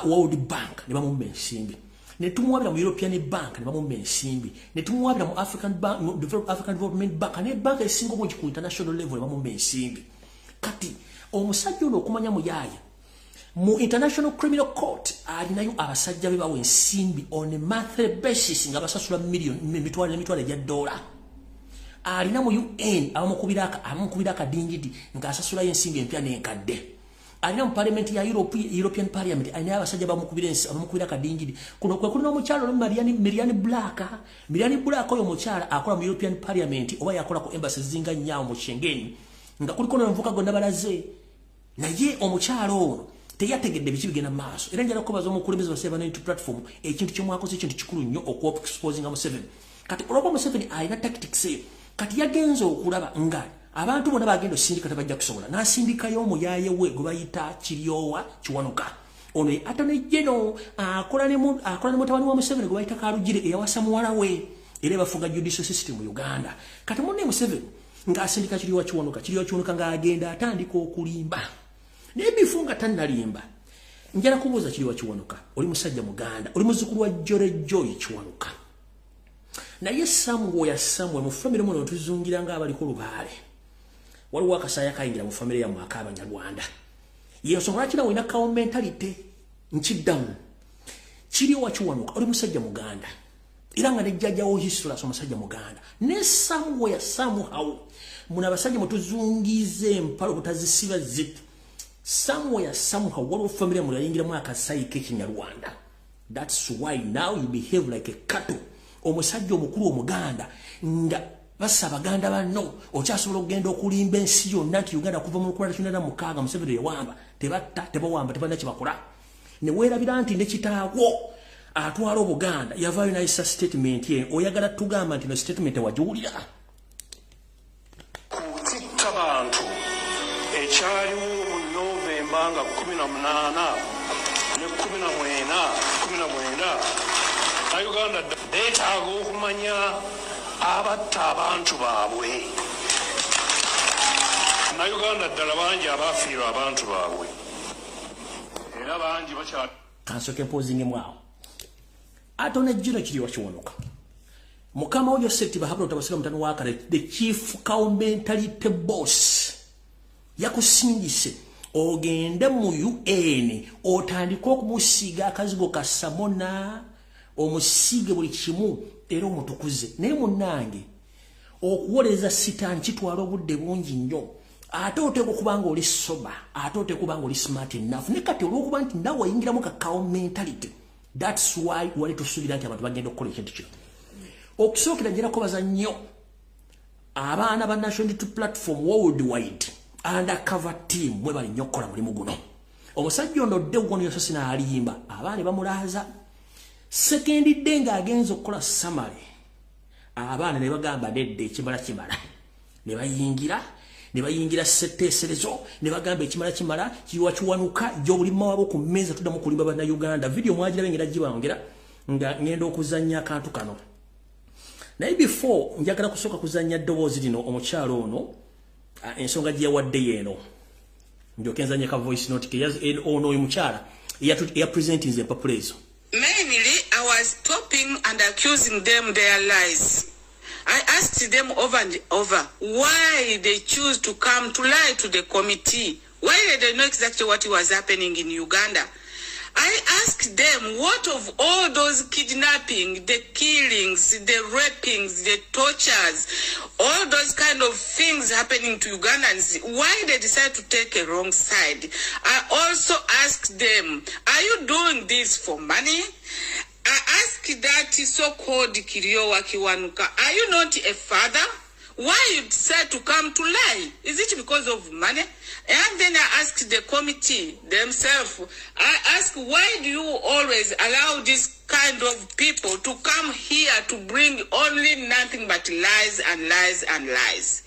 World Bank ne bamumma ensimbi ne tumuwabira mu European Bank ne bamumma ensimbi ne tumuwabira mu African Development Bank ne banka esinga obungi ku international level ne bamumma ensimbi kati omusajja ono okumanya muyaaye mu International Criminal Court alinayo abasajja be bawa ensimbi on a monthly basis nga basasula emitwalo egya dola alina mu UN amukubira akadingidi ng'asasulayo ensimbi empya n'enkadde alina mu parliament ya European Parliament alina abasajja bamukubira kadingidi kuno kwe kuno omukyalo Miriam Black oyo omukyala akola mu European Parliament oba yakola ku embassy zinga nyaawo mu Schengen nga kuliko n'omuvuka gonna balaze naye omukyalo ono teyategedde biki bigenda maaso era njala kubaza omukulembeze wa 792 platform ekintu kyemwakoze ekintu kikulu nnyo okuexposing Museveni kati olwokuba Museveni alina tactics kati yagenza okulaba nga abantu bonna bagenda osindika tabajja kusobola n'asindikayo omuyaaye we gwe bayita Kiryowa Kiwanuka ono Attorney General akola ne mutabani wa Museveni gwe bayita Kalugire eyawasa muwala we era bafuga judicial system mu Uganda kati munne Museveni ng'asindika Kiryowa Kiwanuka ng'agenda atandika okulimba naye bifunga tannalimba njala kubuuza Kiryowa Kiwanuka oli musajja Muganda oli muzzukulu wa Joy Kiwanuka naye Samuel mu family muno tuzungira nga abali ku lubaale waliwo akasaya kayingira mu family ya mwaka Abanyarwanda yeso lwakina wina kawo mentality nkiddamu Kiryowa Kiwanuka oli musajja Muganda era nga nejjajja wo history aso musajja Muganda ne Samuel muna abasajja mutuzungize empalo butazisiba zitu somewhere somehow waliwo family mu yayingira mu akasayi k'Ekinyarwanda that's why now you behave like a cattle omusajja omukulu omuganda nga basa Baganda banno okyasobola okugenda okulimba ensi yonna nti Uganda kuva mu 1996 Museveni yawamba tebatta tebawamba tebana kibakola ne weerabira nti ne kitaawo atwala Obuganda yavaayo n'ayisa statement ye oyagala tugamba nti no statement wagiwulira kutitta bantu ekyaliwo mu Novemba nga 18 ne 19 Uganda beetaaga okumanya abatta abantu baabwe na Uganda ddala bangi abafiirwa abantu baabwe era bangi bakyali kansoke mpozinge mwawo Attorney General Kiryowa Kiwanuka mukama oyo seti bahabula otabasira mutano wakale the chief mentality boss yakusingise ogende mu UN otandika okumusiga akazigo kasamona omusige buli kimu era omutukuze naye munnange okuwoleza sitani kitwala obudde bungi nnyo ate oteeka okubanga oli soba ate oteeka okubanga oli smart enough ne kati olw'okuba nti nawe wayingiramu kakao mentality that's why wali tusuubira nti abantu bagenda okukola ekintu kino okusookera njerako baza nnyo abaana ba National Unity Platform worldwide undercover team mwe bali nnyo okukola mulimu guno omusajja ono dde gwono yoso sinaalimba abaana bamulaaza sekendi dde ng'agenza okukola summary abaana ne bagamba nedde ekimala ne bayingira setteeserezo ne bagamba ekimala Kiryowa Kiwanuka gy'obulima wabo ku mmeeza tuddamu kulimba bannayuganda video mwagiraba engera gibangera nga ngenda okuzannya akantu kano naye before njagala kusooka kuzannya ddoboozi lino omukyalo ono ensonga gye yawadde yeeno ndyoke nzanye ka voice note ono oyo mukyala eyapresenting ze papulezo. Mainly, I was stopping and accusing them their lies. I asked them over and over why they choose to come to lie to the committee. Why they know exactly what was happening in Uganda. I asked them what of all those kidnapping, the killings, the rapings, the tortures, all those kind of things happening to Ugandans, why they decide to take a wrong side. I also asked them, are you doing this for money? I asked that so-called Kiryowa Kiwanuka, are you not a father? Why you decide to come to lie? Is it because of money? And then I asked the committee themselves, I asked, why do you always allow this kind of people to come here to bring only nothing but lies and lies and lies?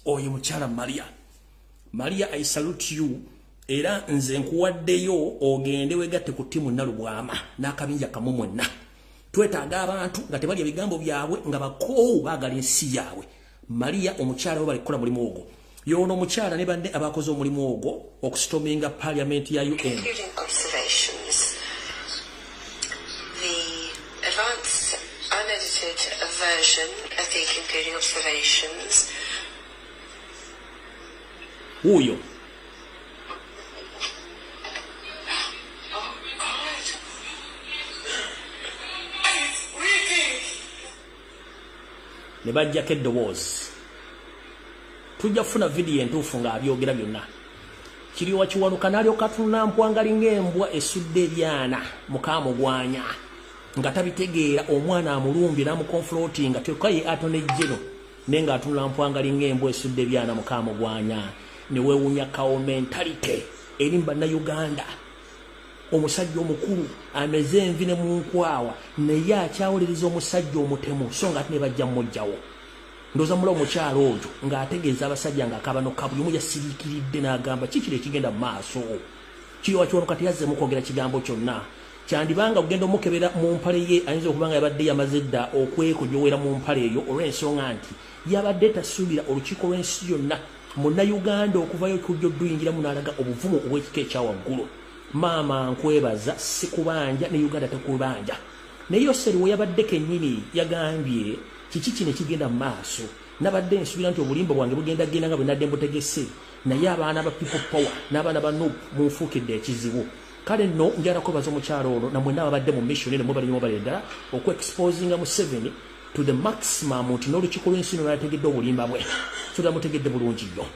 Oyo mukyala Maria, I salute you. Era nze nkuwaddeyo ogende wegatte ku ttiimu Nalubwama n'akabinja kamu mwenna. Twetaaga abantu nga tebalya bigambo byabwe nga bakoowu baagala ensi yaabwe. Maria omukyala we bali kukola mulimu ogwo. Yono omukyala ne bande abakoze omulimu ogwo okustominga parliament ya UN. Including observations. The advanced unedited version of the concluding observations. Uyo. Ne bajjako eddoboozi tujja kufuna vidiyo entuufu ng'abyogera byonna kiri wakiwanuka nalyo katuna mpwangali ng'embwa esudde ebyana mukamugwanya nga tabitegeera omwana amulumbye namukonfrontinga tekaye atonejjeno nenga atunula mpwangali ng'embwa esudde ebyana mukamugwanya ne weewunya kawo mentalite erimba na Uganda omusajja omukulu ameze envi ne mu nkwawa naye akyawuliriza omusajja omutemu so nga ate ne bajja mmojjawo ndoza mula omukyalo ojo ng'ategeeza abasajja ng'akabano kabulimu yasiriikiridde n'agamba kikiri ekigenda mu maaso kiri wakiwono kati yazzeemu kwogera kigambo kyonna kyandibanga kugenda omukebera mu mpale ye ayinza okuba nga yabadde yamaze dda okwekojowera mu mpale eyo olw'ensonga nti yabadde tasuubira olukiiko lw'ensi yonna munnayuganda okuvayo kujja odduyingiramu n'alaga obuvumu obw'ekika ekyawaggulu maama nkwebaza si kubanja ne Uganda tekubanja naye Yoseri we yabadde kennyini yagambye kiki kino ekigenda mu maaso nabadde nsuubira nti obulimba bwange bugenda genda nga bwe nadde mbutegese naye abaana ba people power n'abaana ba NUP munfuukidde ekizibu kale nno njala kwebaza omukyalo ono namwe n'ababadde mu mission ne mubali ddala okwe-exposinga Museveni to the maximum nti n'olukiiko lw'ensi no lwategedde obulimba bwe tulamutegedde bulungi nnyo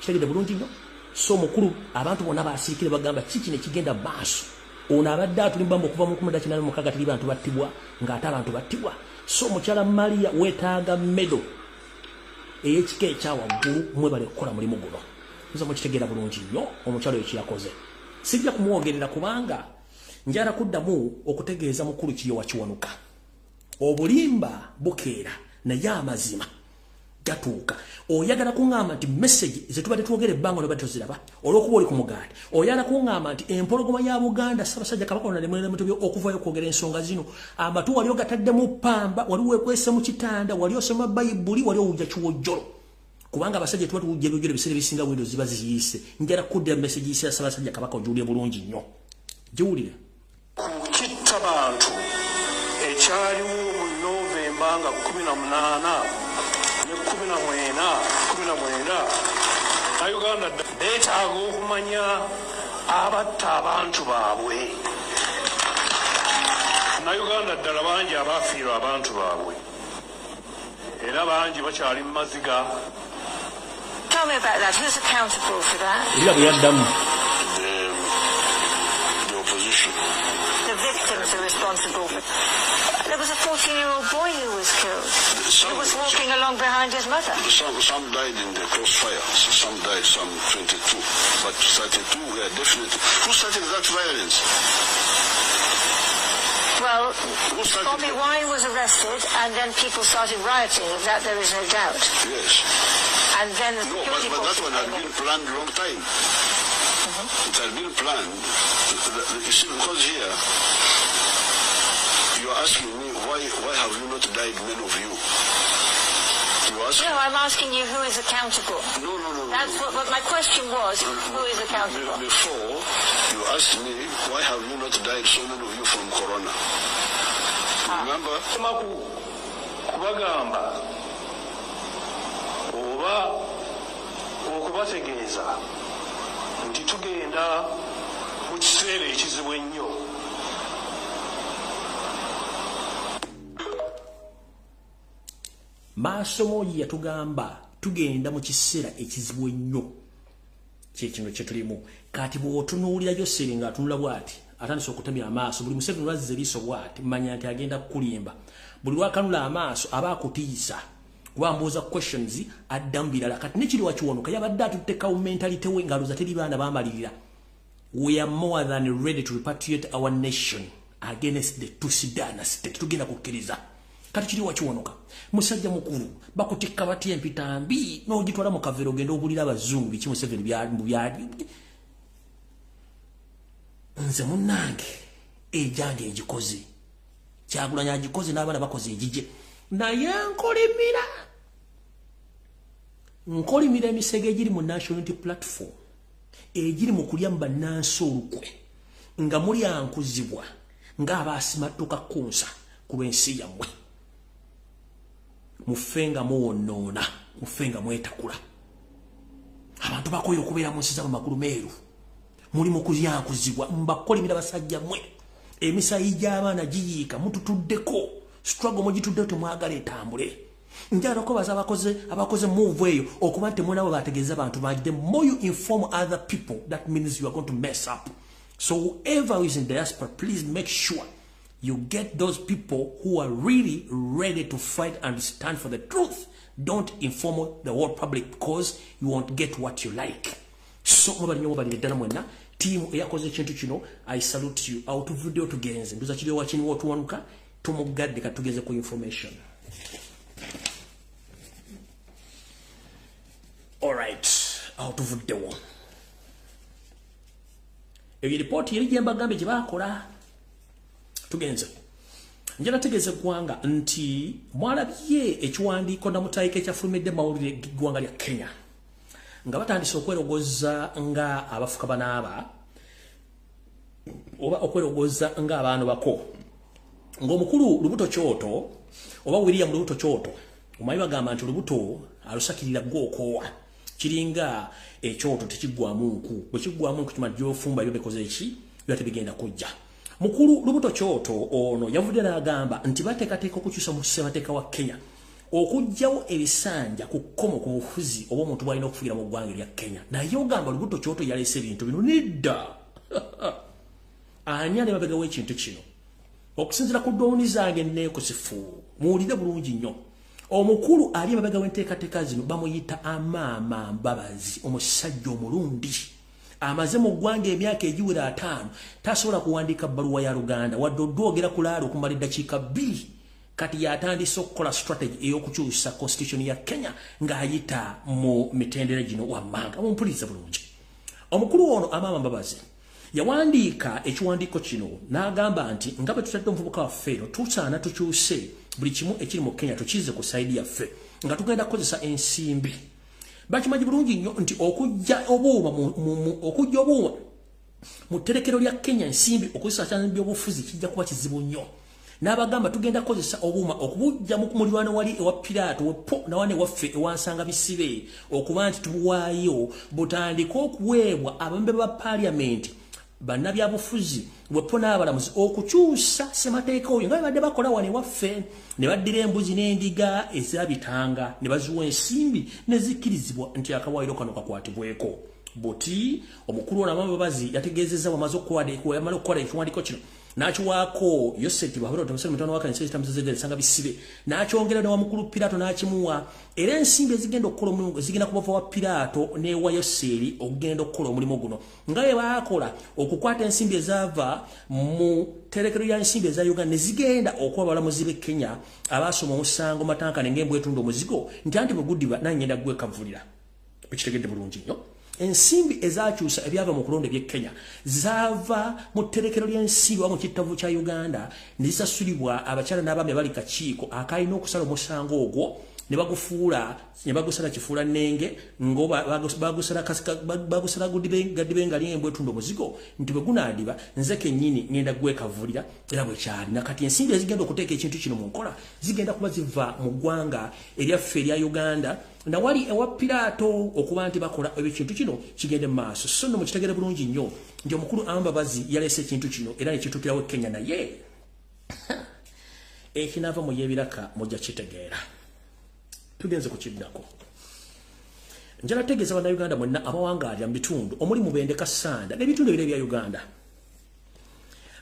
kitegedde bulungi nnyo so mukulu abantu bonna baasiikire bagamba kiki ne kigenda maaso ono abadde atulimba okuva mu 1986 tuli bantu battibwa ng'ate abantu battibwa so mukyala Maria weetaaga medo ey'ekika ekyawaggulu mwebale kukola mulimu guno nza mukitegeera bulungi nnyo omukyalo ekiyakoze sijja kumwogerera kubanga njala kuddamu okutegeeza mukulu kiyo wakiwanuka obulimba bukeera naye amazima gatuuka oyagala kuŋŋamba nti message zetubadde twogera ebbanga no batoziraba olw'okuba oli ku mugaati oyagala kuŋŋamba nti empologoma ya Buganda Ssaabasajja Kabaka ono ne Mutebi okuvayo okwogera ensonga zino amatu wali ogataddemu ppamba wali weekwese mu kitanda wali osoma Bayibuli wali owujja kiwojjolo kubanga abasajja tuba tuwujja ebyojjolo ebiseera ebisinga windows ziba ziyise njala kuddira message yise ya Ssaabasajja Kabaka ogiwulire bulungi nnyo giwulire kitta bantu ekyaliwo mu Novemba nga 18 Uganda beetaaga okumanya abatta abantu baabwe Uganda ddala bangi abaafiirwa abantu baabwe era bangi bakyali mu maziga. Tell me about that. Who's accountable for that? The opposition. The victims are responsible. There was a 14-year-old boy who was killed. He was walking along behind his mother. Some died in the crossfire. Some died, some 22. But 32 were definitely... Who started that violence? Well, Bobi Wine was arrested and then people started rioting. Of that there is no doubt. Yes. And then the security but that one had been planned a long time. It had been planned. You see, because here... You are asking me why have you not died, many of you? No, I'm asking you who is accountable. No. That's what my question was. Who is accountable? Before, you asked me why have you not died, so many of you, from corona. Remember? Kubagamba oba okubategeeza nti tugenda mu kiseera ekizibu ennyo. Maasomoyi yatugamba tugenda mu kiseera ekizibu ennyo kyekino kye tulimu kati bw'otunuulira Yoseri ng'atunula bw'ati atandise okutemya amaaso buli Museveni lwazza eriiso bw'ati manya nti agenda kukulimba buli lwakanula amaaso aba akutiisa kuba mbuuza questions addamu birala kati nekiri wakiwonuka yabadde atuttekawo mentalite we ng'alooza teri baana baamalirira. We are more than ready to repatriate our nation against the Tutsi dynasty. Tetugenda kukkiriza kati kiri wakiwonuka musajja mukulu bakutikka bati empita mbi n'ogitwala mu kavero genda obulira abazungu biki Museveni byali nze munnange ejange egikoze Kyagulanya agikoze n'abaana bakoze egije naye nkolimira emisege egiri mu national unity platform egiri mu kulya mu bannansi olukwe nga muli ankuzibwa ng'abaasimatuka kunsa ku lw'ensi yammwe mufenga muwonoona mufenga mwetakula abantu bakoye okubeera mu nsi z'amakulu meeru muli mu kulyankuzibwa mbakolimira basajja mmwe emisayi gy'abaana giyiika mututuddeko struggle mugituddeyo temwagala etambule Njala okubaza abakoze move eyo okuba nti muna bategeeza abantu bangi. The more you inform other people, that means you are going to mess up. So whoever is in diaspora, please make sure you get those people who are really ready to fight and stand for the truth. Don't inform the world public because you won't get what you like. So team eyakoze ekintu kino, I salute you. Out of video tugenze nduza kiri wachini wotu wanuka tumugadde katugeze ku information. All right, out of video. Eyo report yeri gyembagambe gye bakola tugenze. Njala tegeze gwanga nti mwalabye ekiwandiiko namutayike kyafulumidde mawulire gwanga lya Kenya. Nga batandise okwerogoza nga abafuka banaaba oba okwerogoza nga abaana bako. Ng'omukulu Lubuto Kyoto oba William Lubuto Kyoto omanyi bagamba nti Lubuto alusakirira gw'okoowa. Kiringa ekyoto tekigwamu nku. Bwe kigwamu nku kimala gy'ofumba ebyo bikoze eki byate bigenda kujja. Mukulu Lubuto Kyoto ono yavudde n'agamba nti bateekateeka okukyusa mu ssemateeka wa Kenya okujjawo ebisanja ku kkomo ku bufuzi oba omuntu bw'alina okufugira mu ggwanga lya Kenya. Naye ogamba Lubuto Kyoto yaleese ebintu bino nedda. Ani alemabegawo ekintu kino? Okusinziira ku ddowuni zange enneekusifu muwulire bulungi nnyo. Omukulu ali emabega w'enteekateeka zino bamuyita Amaama Mbabazi, omusajja omulundi. Amaze mu ggwanga emyaka egiwera 5 tasobola kuwandiika bbaluwa ya Luganda wadde odwogera ku laalo okumala eddakiika 2. Kati yatandise okukola strategy ey'okukyusa constitution ya Kenya ng'ayita mu mitendera gino wammanga. Mumpulirize bulungi. Omukulu ono Amaama Mbabazi yawandiika ekiwandiiko kino n'agamba nti nga bwe tutadde omuvubuka waffe eno tusaana tukyuse buli kimu ekiri mu Kenya tukize ku saidi yaffe nga tugenda kukozesa ensimbi. Bakimanyi bulungi nnyo nti okujja obuuma mu tterekero lya Kenya ensimbi okozesa kyane by'obufuzi kijja kuba kizibu nnyo. N'abagamba tugenda kukozesa obuuma okubujja mu muliraano wali ewa Piraato wepo nawane waffe ewansanga bisibe okuba nti tubuwaayo butandika okuweebwa abambe ba paliamenti bannabyabufuzi wepo n'abalamuzi okukyusa ssemateeka oyo nga badde bakola wane waffe ne baddira embuzi n'endiga ezirabitanga ne baziwa ensimbi ne zikkirizibwa nti akawaayiro kano kakwatibweko. Buti omukulu ono Amaama Mbabazi yategeezezza wamaze okukola ekiwandiiko kino n'akiwaako Yoseti Bahoro Tomusoni mutano wa kanisa ekitamusezedde sanga bisibe n'akyongera ne wa mukulu Piraato n'akimuwa era ensimbi ezigenda okukola omulimu zigenda kubava wa Piraato ne wa Yoseri okugenda okukola omulimu guno nga bwe baakola okukwata ensimbi ezaava mu tterekero lya ensimbi eza Uganda ne zigenda okuba abalamuzi b'e Kenya abaasoma omusango matankane ng'embwa etunda omuzigo nti anti bwe guddiba nanyenda gwekavulira. Ekitegedde bulungi nnyo. Ensimbi ezakyusa ebyava mu kulonda eby'e Kenya zaava mu tterekero ly'ensimbi wa mu kittavu kya Uganda ne zisasulibwa abakyala n'abaami abali kakiiko akalina okusala omusango ogwo ne bagufuula ne bagusala kifuula nnenge ngo bagusala gadibe nga lyembwa etunda omuzigo nti bwe gunaadiba nze kennyini ngenda gwekavulira era bwe kyali. Nakati ensimbi ezigenda okuteeka ekintu kino mu nkola zigenda kuba ziva mu ggwanga eryaffe erya Uganda na wali ewa Piraato okuba nti bakola ekintu kino kigende mu maaso. So nno mukitegere bulungi nnyo nti omukulu Amaama Mbabazi yaleese ekintu kino era nekituukirawo e Kenya naye ekinaava mu y'ebiraka mujja kitegeera. Tugenze ku kiddako. Njala tegeeza bannayuganda mwenna abawangaalira mu bitundu omuli Mubende Kasanda n'ebitundu ebirala ebya Uganda.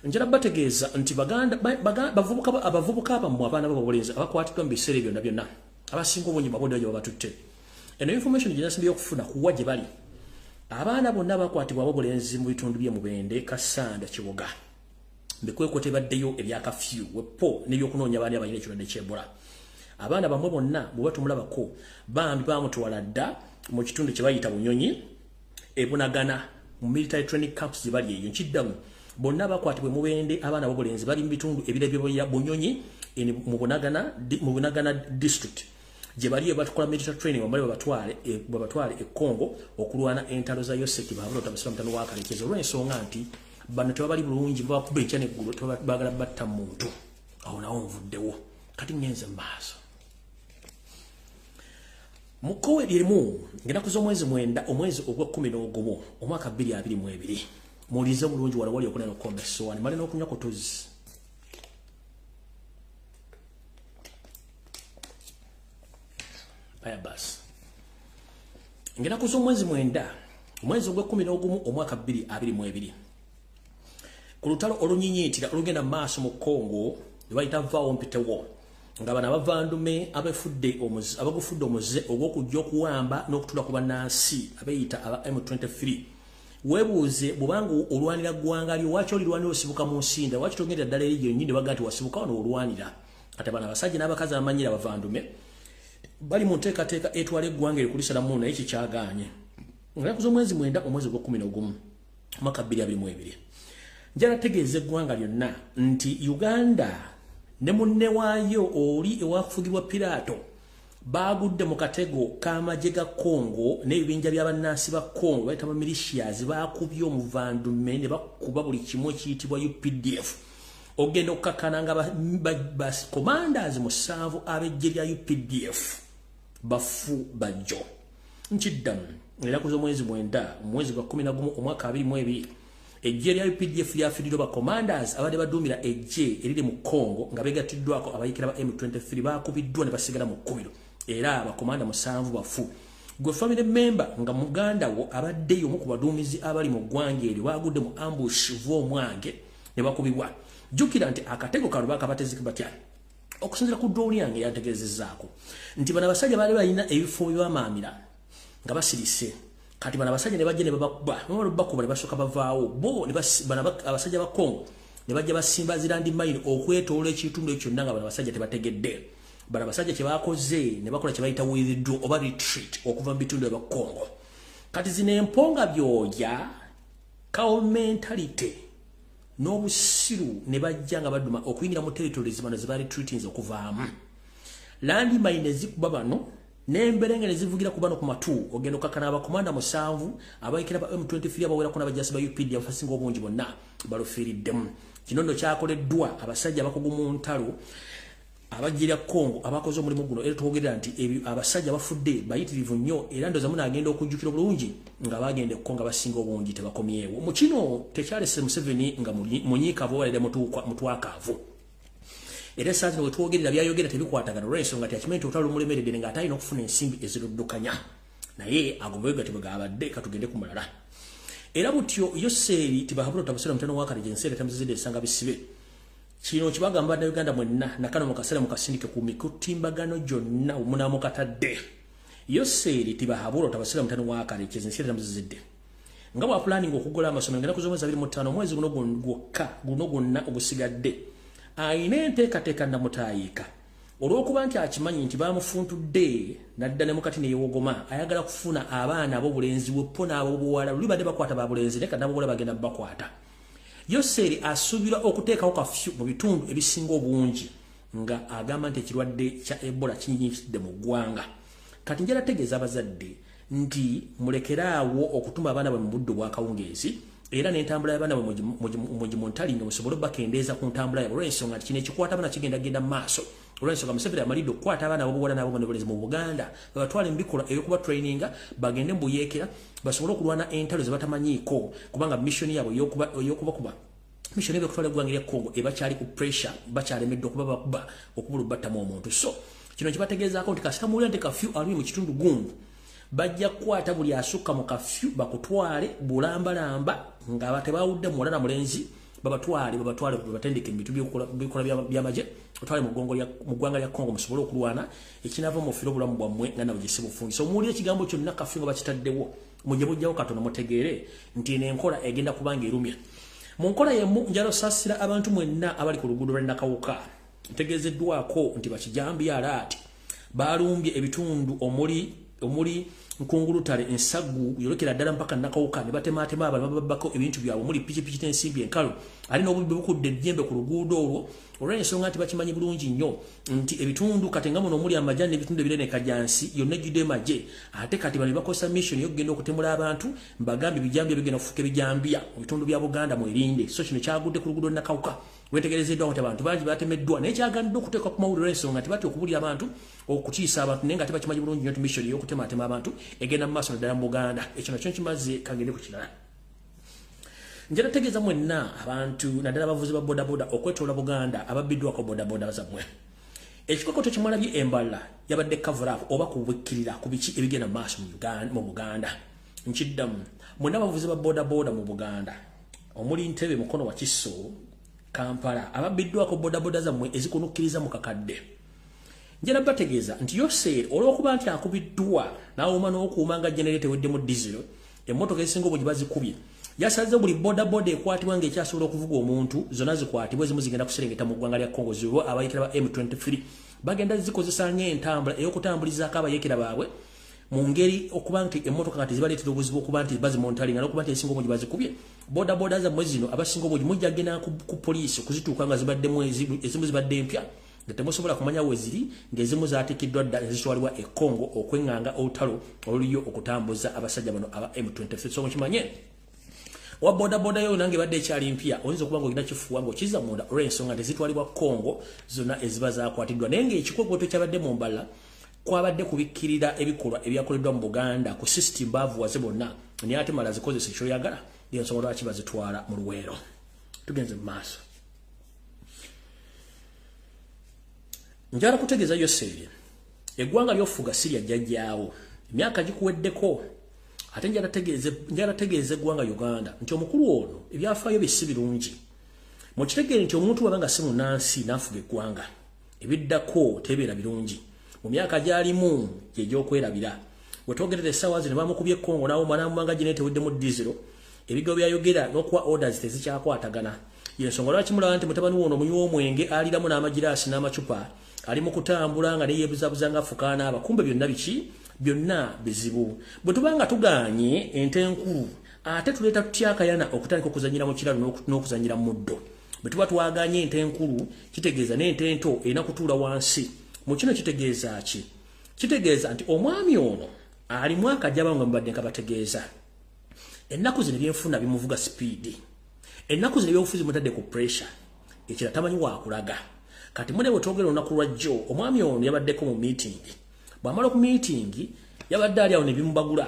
Njala bategeeza nti abavubuka abamu abaana b'ababulenzi abakwatiddwa mu biseera byonna byonna abasinga obungi mabonero gye babatutte. Eno information gye nasimbi okufuna kuwa gye bali. Abaana bonna bakwatibwa abobulenzi mu bitundu by'e Mubende Kasanda Kibuga. Bikwekwote baddeyo ebya kafyu wepo n'ebyokunoonya abaana abalina ekirwadde ky'Ebola. Abaana bamwe bonna bwe batumulabako bambi bamutwala dda mu kitundu kye bayita Bunyonyi ebunagana mu military training camps gye bali eyo nkiddamu bonna bakwatibwe Mubende abaana b'obulenzi bali mu bitundu ebirabye Bunyonyi mu Bunagana district gye bali batukola military training bamale babatwale e Congo okulwana entalo za Yoseki Bahoro Tomusoni mutano wa Kalekezo olw'ensonga nti bano tebabali bulungi bakuba enkya n'eggulu tebagala batta muntu awo nawo nvuddewo kati ngenze mu maaso. Mukowe lirimu ng'ennaku z'omwezi 9 omwezi ogwa 11 omwaka 2022 mulize bulungi wala wali okunena okukomesowani mali n'okunywa kutuzi. Aya basi. Ngena kuzo mwezi mwenda. Mwezi ogwe 11 omwaka 2022. Ku lutalo olunyinyitira olugenda maaso mu Congo ne bayita vaawo mpitewo. Nga bana bavandume abafudde omuze ogw'okujja okuwamba n'okutula ku bannansi abayita aba M23. Webuuze bubanga olwanira ggwanga lyo wacho lirwanira osibuka mu nsinda wacho togenda ddala eri yennyini bagati wasibuka wano olwanira. Ate bana abasajja n'abakazi abamanyira abavandume bali mu nteekateeka etwala eggwanga erikulisalamu naye kikyagaanye. Nga kuzo mwezi mwenda omwezi gwa 11 mwaka 2022. Njala tegeeze eggwanga lyonna nti Uganda ne munne waayo oli ewakufugibwa Pirato bagudde mu katego k'amagye ga Congo n'ebibinja by'abannansi ba Congo bayita ba militias bakubye omuvandume ne bakuba buli kimu ekiyitibwa UPDF. Ogenda okukakana nga ba commanders musanvu ab'eggye lya UPDF bafu bajjo. Nkiddamu era kuzo mwezi mwenda mwezi gwa 11 omwaka 2022 eggye lya UPDF lyafiiridde ba commanders abadde baduumira eggye eriri mu Congo nga begattiddwako abayikira ba M23 bakubiddwa ne basigala mu kkubiro era abakomanda musanvu bafu. Gwe family member nga muganda wo abaddeyo mu kubaduumizi abali mu ggwanga eri bagudde mu ambush v'omwange ne bakubibwa. Jjukira nti akatego kano bakabatezeka batya okusinzira ku ddwoli yange yategeezezzaako nti bano abasajja baali balina ebifo by'amaamira nga basirise. Kati bana abasajja ne bajja ne bakuba ne basooka bavaawo bo ne abasajja ba Congo ne bajja basimba zirandi mine okwetoola ekitundu ekyo kyonna nga bano abasajja tebategedde. Bano abasajja kye baakoze ne bakola kye bayita withdraw oba retreat okuva mu bitundu ebya Congo. Kati zino emponga byoya kawo mentality n'obusiru ne bajja nga baduma okuyingira mu territories bano ze bali retreatings okuvaamu. Landi mine zikuba bano n'emberengere zivugira ku bano ku matu ogenda okakana abakomanda musanvu abayikira ba M23 abawerako n'abajasi ba UPD abasinga obungi bonna balufiiriddemu. Kino nno kyakoleddwa abasajja abakugu mu ntalo abajjira Congo abakoze omulimu guno era twogerera nti abasajja bafudde bayitirivu nnyo era ndoza muna agenda okujjukira bulungi nga bagende kukonga basinga obungi tebakomyewo. Mu kino tekyalese Museveni nga munyiikavu walede mutwakaavu. Era sasa we twogerera byayogera tebikwatagana olw'ensonga nti akimanyi otwala omulemeredde nga atalina okufuna ensimbi eziruddukanya naye agombeyo tibagabadde katugende ku mulala. Era butyo Yoseri tibahabula tabasira mutano wa kale jensere tamuzide esanga bisibe. Kino kibagamba na Uganda mwenna nakano mukasala mukasindike ku mikutimbagano jonna omunamo katadde. Yoseri tibahabula tabasira mutano wa kale jensere tamuzide. Nga bwa planning okugola amasomero ngenda kuzomeza 25 mwezi guno gwonna ogusigadde. Aine enteekateeka namutaayika olw'okuba nti akimanyi nti bamufuntudde nadda ne mukati neyewogoma ayagala kufuna abaana ab'obulenzi bweppo n'ab'obuwala luli badde bakwata babulenzi leka n'abobuwala bagenda bakwata. Yoseri asuubirwa okuteekawo kafyu mu bitundu ebisinga obungi nga agamba nti ekirwadde kya Ebola kinyinyitidde mu ggwanga. Kati njala tegeeza abazadde nti mulekeraawo okutuma abaana bwe mu budde obw'akawungeezi era n'entambula y'abaana mu ntali nga musobole bakendeeza ku ntambula yabwe olw'ensonga nti kino ekikwata abaana kigenda maaso olw'ensonga Museveni amalidde okukwata abaana ab'obuwala n'ab'obulenzi mu Buganda babatwala embikola ey'okuba traininga bagende mbuyeekera basobole okulwana entalo ze batamanyiiko kubanga mission yabwe ey'okubakuba mission y'okutwala eggwanga lya Congo ebakyali ku pressure bakyalemeddwa okuba bakuba okubula battamu omuntu. So kino kibategeezaako nti kasita muwulira nti kafyu ali mu kitundu gundu bajja kukwata buli asukka mu kafyu bakutwale bulambalamba nga batebawudde muwala na mulenzi babatwale babatendeke mu bitu bikola by'amagye otwale mu ggwanga lya Congo musobole okulwana ekinava mu firo obulamu bwammwe nga nabo gise bufungi. So muwulire ekigambo kyonna kafyu nga bakitaddewo mujje bujjawo katono mutegeere nti n'enkola egenda kubanga erumya. Mu nkola yemu njala osaasira abantu mwenna abali ku luguudo lwa Nakawuka ntegeezeddwako nti bakijambi alaati balumbye ebitundu omuli nkungulutale ensagu yolekera ddala mpaka Nakawuka ne batematema abantu babbako ebintu byabwe muli pikipiki n'ensimbi enkalu ali n'obubbi bukudde ejjembe ku luguudo olwo olw'ensonga nti bakimanyi bulungi nnyo nti ebitundu kati nga muno omuli amajja n'ebitundu ebirene kajansi yonna ejjudde majje ate kati bano bakosa mission y'okugenda okutemula abantu mbagambe ebijambya bigenda kufuuka ebijambya mu bitundu bya Buganda mwelinde. So kino kyagudde ku luguudo Nakawuka wetegerezeddwa nti abantu bangi batemeddwa naye kyagandde okuteeka ku mawulire olw'ensonga nti batya okubulira abantu okukiisa abantu naye nga tebakimanyi bulungi nnyo nti mission y'okutematema abantu egenda mu maaso naddala mu Buganda. Ekyo nakyo kimaze kagende ku kirala. Njala tegeeza mwenna abantu naddala abavuzi ba bodaboda okwetoola Buganda ababbiddwako bodaboda zammwe ekikoko tekimala bye embala yabadde cover up oba kuwikirira ku biki ebigenda maaso mu Buganda nkiddamu mwena bavuzi ba boda mu Buganda omuli Ntebe Mukono wa Kiso Kampala ababiddwako boda zammwe ezikunukkiriza mu kakadde njera bategeeza nti Yose olw'okuba nti akubiddwa n'awoma n'okuuma nga generator weddemu diesel emmotoka ezisinga obungi bazikubye yasaze buli boda ekwatibwa ng'ekyasobola okuvuga omuntu zonna zikwatibwa ezimu zigenda kuserengeta mu ggwanga lya Congo zibo abayekera ba M23 bagenda zikozesa ng'entambula ey'okutambulizaako abayekera baabwe mu ngeri okuba nti emmotoka kati zibaleetera obuzibu okuba nti bazimontalinga n'okuba nti ezisinga obungi bazikubye boda zammwe zino abasinga obungi mujja genda ku poliisi okuzituuka nga zibaddemu ezimu zibadde mpya nga temusobola kumanya we ziri ng'ezimu zaatikiddwa ddala ezitwalibwa e Congo okwenganga olutalo oluliyo okutambuza abasajja bano aba M23 so mukimanye wa boda yo nange badde ekyali mpya oyinza okuba ng'ogenda kifuuwa ng'okiza munda olw'ensonga tezitwalibwa Congo zonna eziba zakwatiddwa naye ng'ekikokooto kyabadde mu mbala kwabadde kubikkirira ebikolwa ebyakoleddwa mu Buganda ku system baavuwaze bonna naye ate mala zikozesa ekyoyagala y'ensonga lwaki bazitwala mu Luweero tugenze mu maaso njala kutegeeza Yose eggwanga ly'ofuga Siriya jjajjaawo emyaka gikuweddeko ate njala tegeeze eggwanga Uganda nti omukulu ono ebyafaayo bisi birungi mukitegeere nti omuntu wabanga si munnansi n'afuga eggwanga ebiddako tebeera birungi mu myaka gy'alimu gy'egy'okwerabira bwe twogerera essaawa zino bamukubye Congo n'awomanga generator weddemu diesel ebigambo byayogera n'okuwa orders tezikyakwatagana y'ensonga lwaki mulaba nti mutabani wono omunywi w'omwenge aliramu n'amagiraasi n'amacupa ali mu kutambula nga neyeebuzabuza ng'afukaana abakumbe byonna biki byonna bizibu bwe tubanga tuganye ente enkulu ate tuleeta tutyakayana okutandika okuzanyira mu kiralo n'okuzanyira mu muddo bwe tuba twaganye ente enkulu kitegeeza n'ente ento erina kutuula wansi mu kino kitegeeza ki kitegeeza nti omwami ono alimu akajaba nga mubadde nkabategeeza ennaku zino ebyenfuna bimuvuga sipiidi ennaku zino ebyobufuzi mutadde ku pressure ekira tamanyi wakulaga kati mune bwe twogera olunaku lwa jjo omwami ono yabaddeko mu meeting bw'amala ku meeting yabadde ali awo ne bimubagula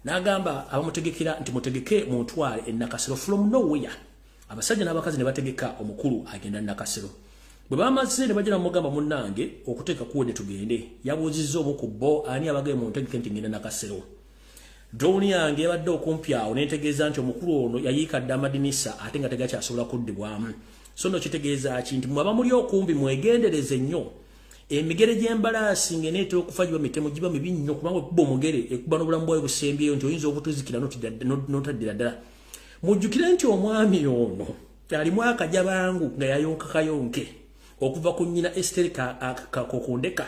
n'agamba abamutegekera nti mutegeke muntwale e Nakasero from nowhere abasajja n'abakazi ne bategeka omukulu agenda Nakasero bwe bamaze ne bajja namugamba munnange okuteeka kuwone tugende yabuuzizza omu ku bo ani abagaye mu ntegeke nti ngenda Nakasero drone yange yabadde okumpi awo n'entegeeza nti omukulu ono yayiikadde amadinisa ate nga tegakyasobola kuddibwamu so no kitegeeza ki nti mwaba muli okumbi mwegendereze nnyo emigere gy'embalaasi ng'eneetera okufa giba mitemu giba mibi nnyo kubanga okuba omugere ekuba n'obulamu bwayo busembyeyo nti oyinza obutuzikira n'otaddira ddala mujjukire nti omwami ono alimu akajabangu nga yayonka kayonke okuva ku nnyina Esteri Kokondeka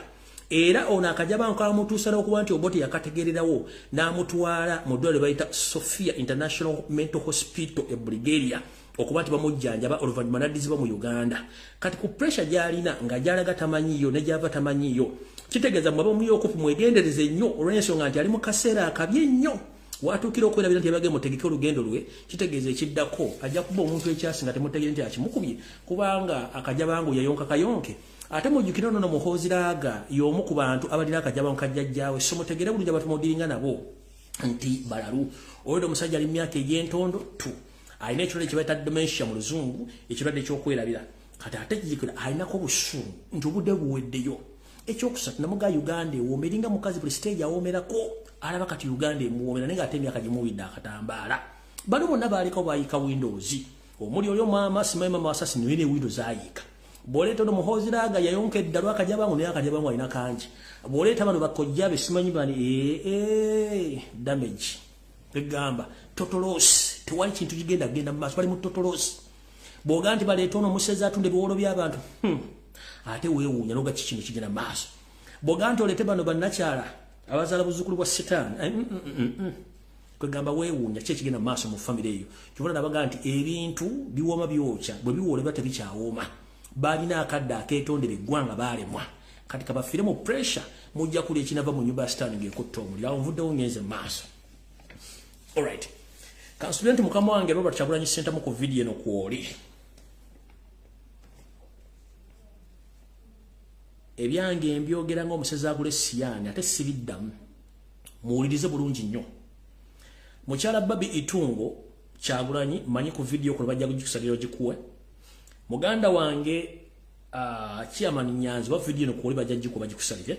era ono akajabangu kalamutuusa n'okuba nti obote yakategererawo n'amutwala mu ddwaliro bayita Sofia International Mental Hospital e Bulgaria okuba nti bamujjanjaba oluvannyuma n'addizibwa mu Uganda kati ku pressure gy'alina nga gy'alaga tamanyiyo ne gy'ava tamanyiyo kitegeeza mwaba omuli okupu mwegendereze nnyo olw'ensonga nti ali mu kaseera akabye nnyo watuukira okwerabira nti yabage mutegeke olugendo lwe kitegeeza ekiddako ajja kuba omuntu ekyasinga temutegere nti akimukubye kubanga akajabangu yayonka kayonke ate mujjukire ono muhooziraaga y'omu ku bantu abalina akajabangu kajjajjaawe so mutegere bulungi abantu mudiringa nabo nti balalu olwedde omusajja ali mu myaka egy'entondo tu alina ekirwadde kye bayita dementia mu luzungu ekirwadde eky'okwerabira kati ate kikira alinako obusungu nti obudde buweddeyo ekyokusatu namuga Uganda ewooma eringa mukazi buli stage awoomerako alaba kati Uganda emuwoomera naye ng'ate emyaka gimuwidde akatambaala bano bonna baalekawo baayika windows omuli oyo maama simanyi maama wasasi niwe ne windows ayiika bw'oleeta ono muhooziraaga yayonka eddalu akajabangu naye akajabangu alina kangi bw'oleeta bano bakojjabe simanyi bani damage egamba totolosi tewali kintu kigenda kugenda mu maaso bali mu totolosi bw'ogaa nti baleeta ono omusezi atunda ebiwolo by'abantu ate weewuunya n'oga kikino kigenda mu maaso bw'ogaa nti oleete bano bannakyala abazaala buzzukulu bwa sitaani kwegamba weewuunya ki ekigenda mu maaso mu famire eyo kyobula nabagaa nti ebintu biwooma byokya bwe biwoolebwa tebikyawooma baalina akadde akeetondera eggwanga baalemwa kati kabafiire mu pressure mujja kuli ekinava mu nyumba ya sitaani ng'ekutta omuliro awo nvuddewo ngenze mu maaso alright kansubira nti mukama wange Robert Kyagulanyi Ssentamu ku vidiyo eno kwoli ebyange mbyogera ng'omusezi agula essiyani ate sibiddamu muwulirize bulungi nnyo mukyala Babi Itungo Kyagulanyi manyi ku vidiyo kuno bajja kugikusabira ogikuwe muganda wange chairman Nyanzi ba video no kuliba jajji ko bagikusalire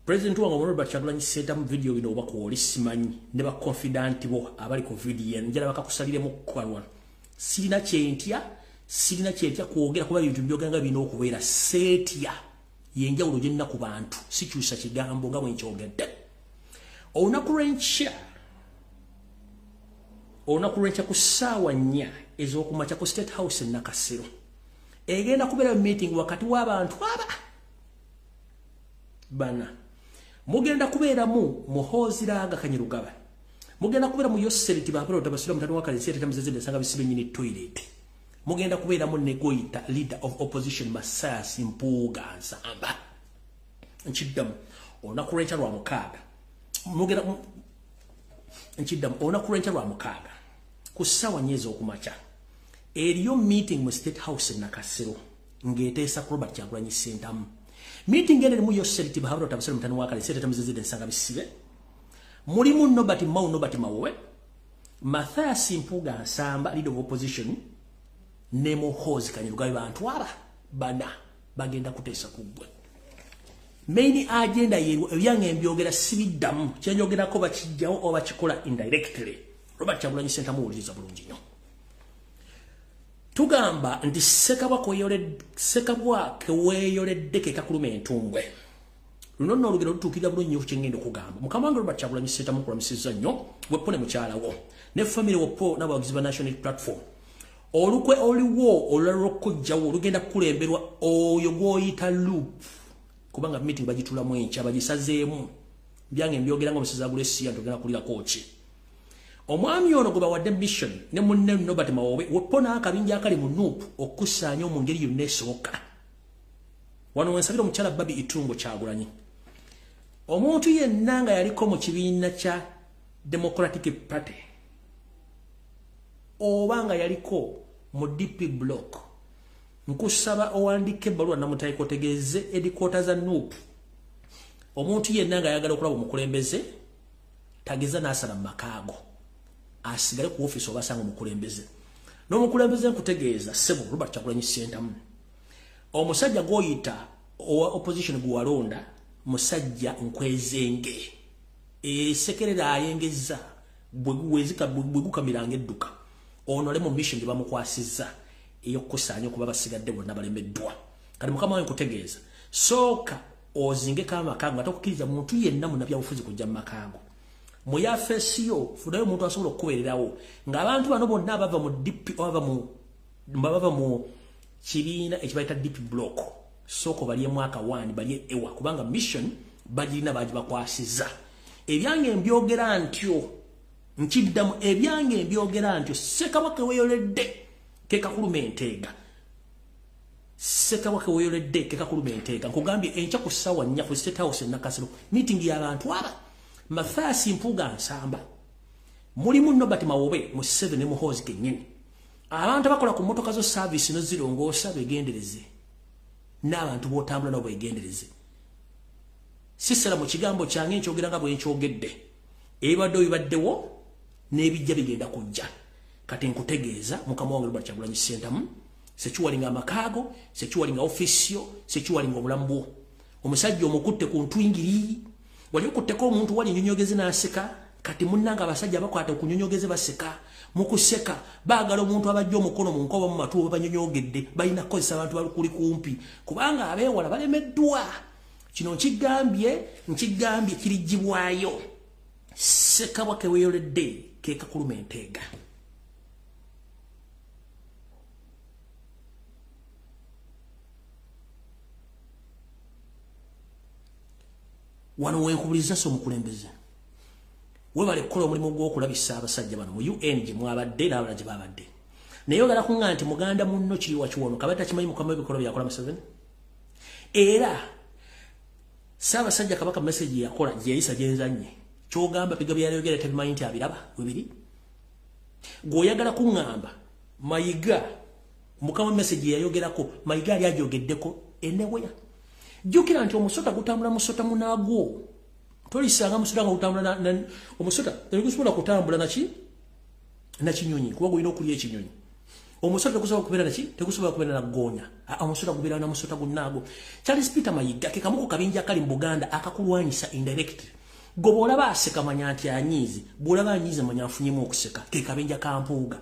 president wangu Robert Kyagulanyi Ssentamu mu video bino oba ko lisimanyi ne ba confident bo abali ko video njala bakakusalire mu kwalwa sirina kyentya kwogera kuba bintu byoganga bino okubeera setya yenjawulo gyenna ku bantu sikyusa kigambo nga bwe nkyogedde olunaku lw'enkya ku ssaawa 4 ez'okumakya ku State House Nakasero egenda kubeera meeting wakati w'abantu bana mugenda kubeeramu Muhooziranga Kanyirugaba mugenda kubeeramu Yoseriti Baapolo Tabasira mutani wa Kalisi Tamuzeze nsanga bisibe nyini toilet mugenda kubeeramu Negoita leader of opposition Masas Mpuga Nsamba nkiddamu olunaku lw'enkya lwa mukaaga mugenda nkiddamu olunaku lw'enkya lwa mukaaga ku ssaawa 4 ez'okumakya eriyo meeting mu State House Nakasero ngeteesa ku Robert Kyagulanyi Ssentamu meeting ene mu Yoseriti Baapolo Tabasira mutani wa Kalisi Tamuzeze nsanga bisibe mulimu Nobati Mawowe Mathias Mpuga Nsamba leader of opposition ne Muhoozi Kanyirugaba bantu bana bagenda kuteesa kuggwe main agenda yeru ebyange mbyogera sibiddamu kyenyogerako bakijjawo oba kikola indirectly Robert Kyagulanyi Ssentamu uliza bulungi nnyo tugamba nti sekabwa keweeyoledde kekakulume entumbwe luno nno olugero lutuukirira bulungi nnyo kyengenda okugamba mukama wange Robert Kyagulanyi Ssentamu kulamusizza nnyo weppo ne mukyalawo ne family weppo n'abawagizi ba national platform olukwe oliwo olulokojjawo olugenda kukulemberwa oyo gw'oyita loop kubanga meeting bagitulamu enkya bagisazeemu byange mbyogera nga omusaza Agulesiya ntogenda kulira kochi omwami ono gwe bawadde mission ne munne Nobert Mawowe weppo n'akabinja akali mu loop okusaanya mu ngeri yonna esoboka wano wensabira omukyala Babi Itungo Kyagulanyi omuntu yenna nga yaliko mu kibiina kya Democratic Party obanga yaliko mu DP block nkusaba owandike ebbaluwa namutayi kotegeze edikota za NUP omuntu yenna nga ayagala okulaba omukulembeze tageza n'asala mu makaago asigale ku office obasanga omukulembeze n'omukulembeze nkutegeeza sebo Robert Kyagulanyi Ssentamu omusajja goyita owa opposition guwalonda musajja nkwezenge esekerera ayengeza bwegukamiranga edduka ono lemo mission gye bamukwasizza eyokusaanya okuba basigadde bonna balemeddwa kati mukama wange nkutegeeza sooka ozingeko amakaago nga tokukkiriza muntu yenna munnabyabufuzi kujja mu makaago mu yafeesiyo funayo omuntu asobola okukubeererawo ng'abantu bano bonna bava mu DP bava mu kibiina ekibayita DP block sooka balye mwaka 1 balye ewa kubanga mission bagirina bagibakwasizza ebyange mbyogera ntyo nkiddamu ebyange mbyogera ntyo Sekabaka weeyoledde kekakulume enteega Sekabaka weeyoledde kekakulume enteega nkugambye enkya ku ssaawa 4 ku State House Nakasero meeting y'abantu Mathias Mpuga Nsamba mulimu Nobert Mawowe mu 7 ne Muhoozi kennyini abantu bakola ku motoka zo service no zirongoosa begendereze n'abantu b'otambula nabo begendereze sisera mu kigambo kyange nkyogera nga bwe nkyogedde ebibaddewo n'ebijja bigenda kujja kati nkutegeeza mukama wange Robert Kyagulanyi Ssentamu sekiwalinga amakaago sekiwalinga ofisiyo sekiwalinga obulamu bwo omusajja omukutte ku ntwingiri wali okutteko omuntu wali nnyonyogeze n'aseka kati munnanga abasajja bakwata okunyonyogeze baseka mukuseka baagala omuntu abajja omukono mu nkoba mu matu banyonyogedde balina kukozesa abantu balikuli kumpi kubanga abeewala balemeddwa kino nkigambye kirijjibwayo Sekabaka weeyoledde kekakulume enteega wano wenkubuliriza so omukulembeze webale kukola omulimu gw'okulabisa abasajja bano mu UN gye mwabadde n'abalala gye babadde naye ogala kuŋŋa nti muganda munno kiri wakiwono kabadde takimanyi mukama w'ebikolwa byakola Museveni era Ssaabasajja Kabaka message yakola gyeyisa gyenzanye kyogamba biga byayogera tebimanyi nti abiraba webiri gwoyagala kuŋŋamba Mayiga mukama message yayogerako Mayiga ali ajogeddeko eneweya jukira nti omusota gutambula musota munagwo tolisanga musota nga gutambula omusota tegusobola kutambula na kinyonyi kuba gulina okulya ekinyonyi Omusota tekusobola kubeera naki? Tekusobola kubeera na gonya. Omusota kubeera na musota gunnago. Charles Peter Mayiga ke kamuko kabinja kali mu Buganda akakulwanyisa indirect. Gobola baseka manya nti anyizi. Bulaba anyizi manya afunyemu okuseka. Ke kabinja ka Mpuga.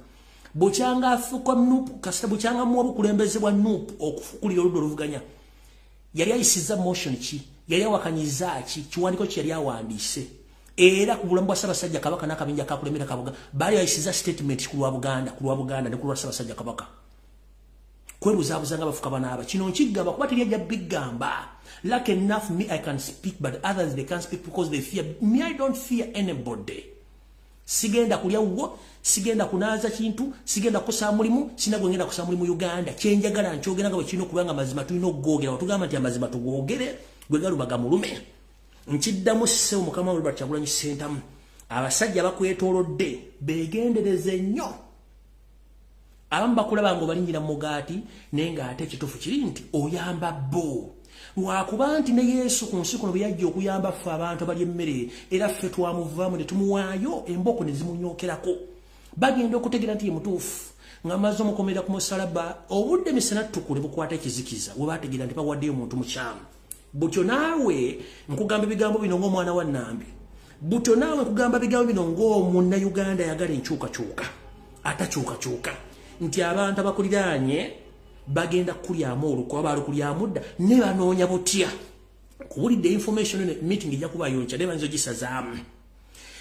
Buchanga afuko nupu kasita buchanga mwobu kulembezebwa nupu okufukulira oludo luvuganya. Yali ayisiza motion ki? Yali awakanyiza ki? Kiwandiko ki yali awandiise? Era kubulambwa Ssaabasajja Kabaka n'akabinja kakulemera Kabuga bali ayisiza statement ku lwa Buganda ne ku lwa Ssaabasajja Kabaka. Kweruzabuzanga bafuka banaba kino nkigamba kuba teri ajja bigamba. Like enough me I can speak but others they can't speak because they fear me. I don't fear anybody. Sigenda kulya wo, sigenda kunaza kintu, sigenda kukosa mulimu, sinagwengenda kukosa mulimu Uganda. Kyenjagala nkyogera nga bwe kino kubanga mazima tulina okugogera. Watugamba nti amazima tugogere gwe galubaga mulume. Nkiddamu sewo mukama Robert Kyagulanyi Ssentamu. Abasajja bakwetoolodde beegendereze nnyo. Abamu bakulaba ng'obalinnyira mu mugaati naye ng'ate ekituufu kiri nti oyamba bo. Lwakuba nti ne Yesu ku nsi kuno bwe yajja okuyamba ffe abantu abali emmere era ffe twamuvaamu ne tumuwaayo emboko ne zimunyookerako. Bagenda okutegera nti ye mutuufu ng'amaze omukomerera ku musalaba obudde misana tukule bukwata ekizikiza we baategeera nti bawaddeyo omuntu mukyamu. Butyo naawe nkugamba ebigambo bino ng'omwana wa Nambi. Butyo naawe nkugamba bigambo bino ng'omunna Uganda ayagala enkyukakyuka. Atakyukakyuka. Nti abantu abakuliraanye bagenda kulyamu olukwa balukulyamu dda ne banoonya butya. Kubulidde information ne meeting ejja kuba yoncha ne banzo gisazaamu.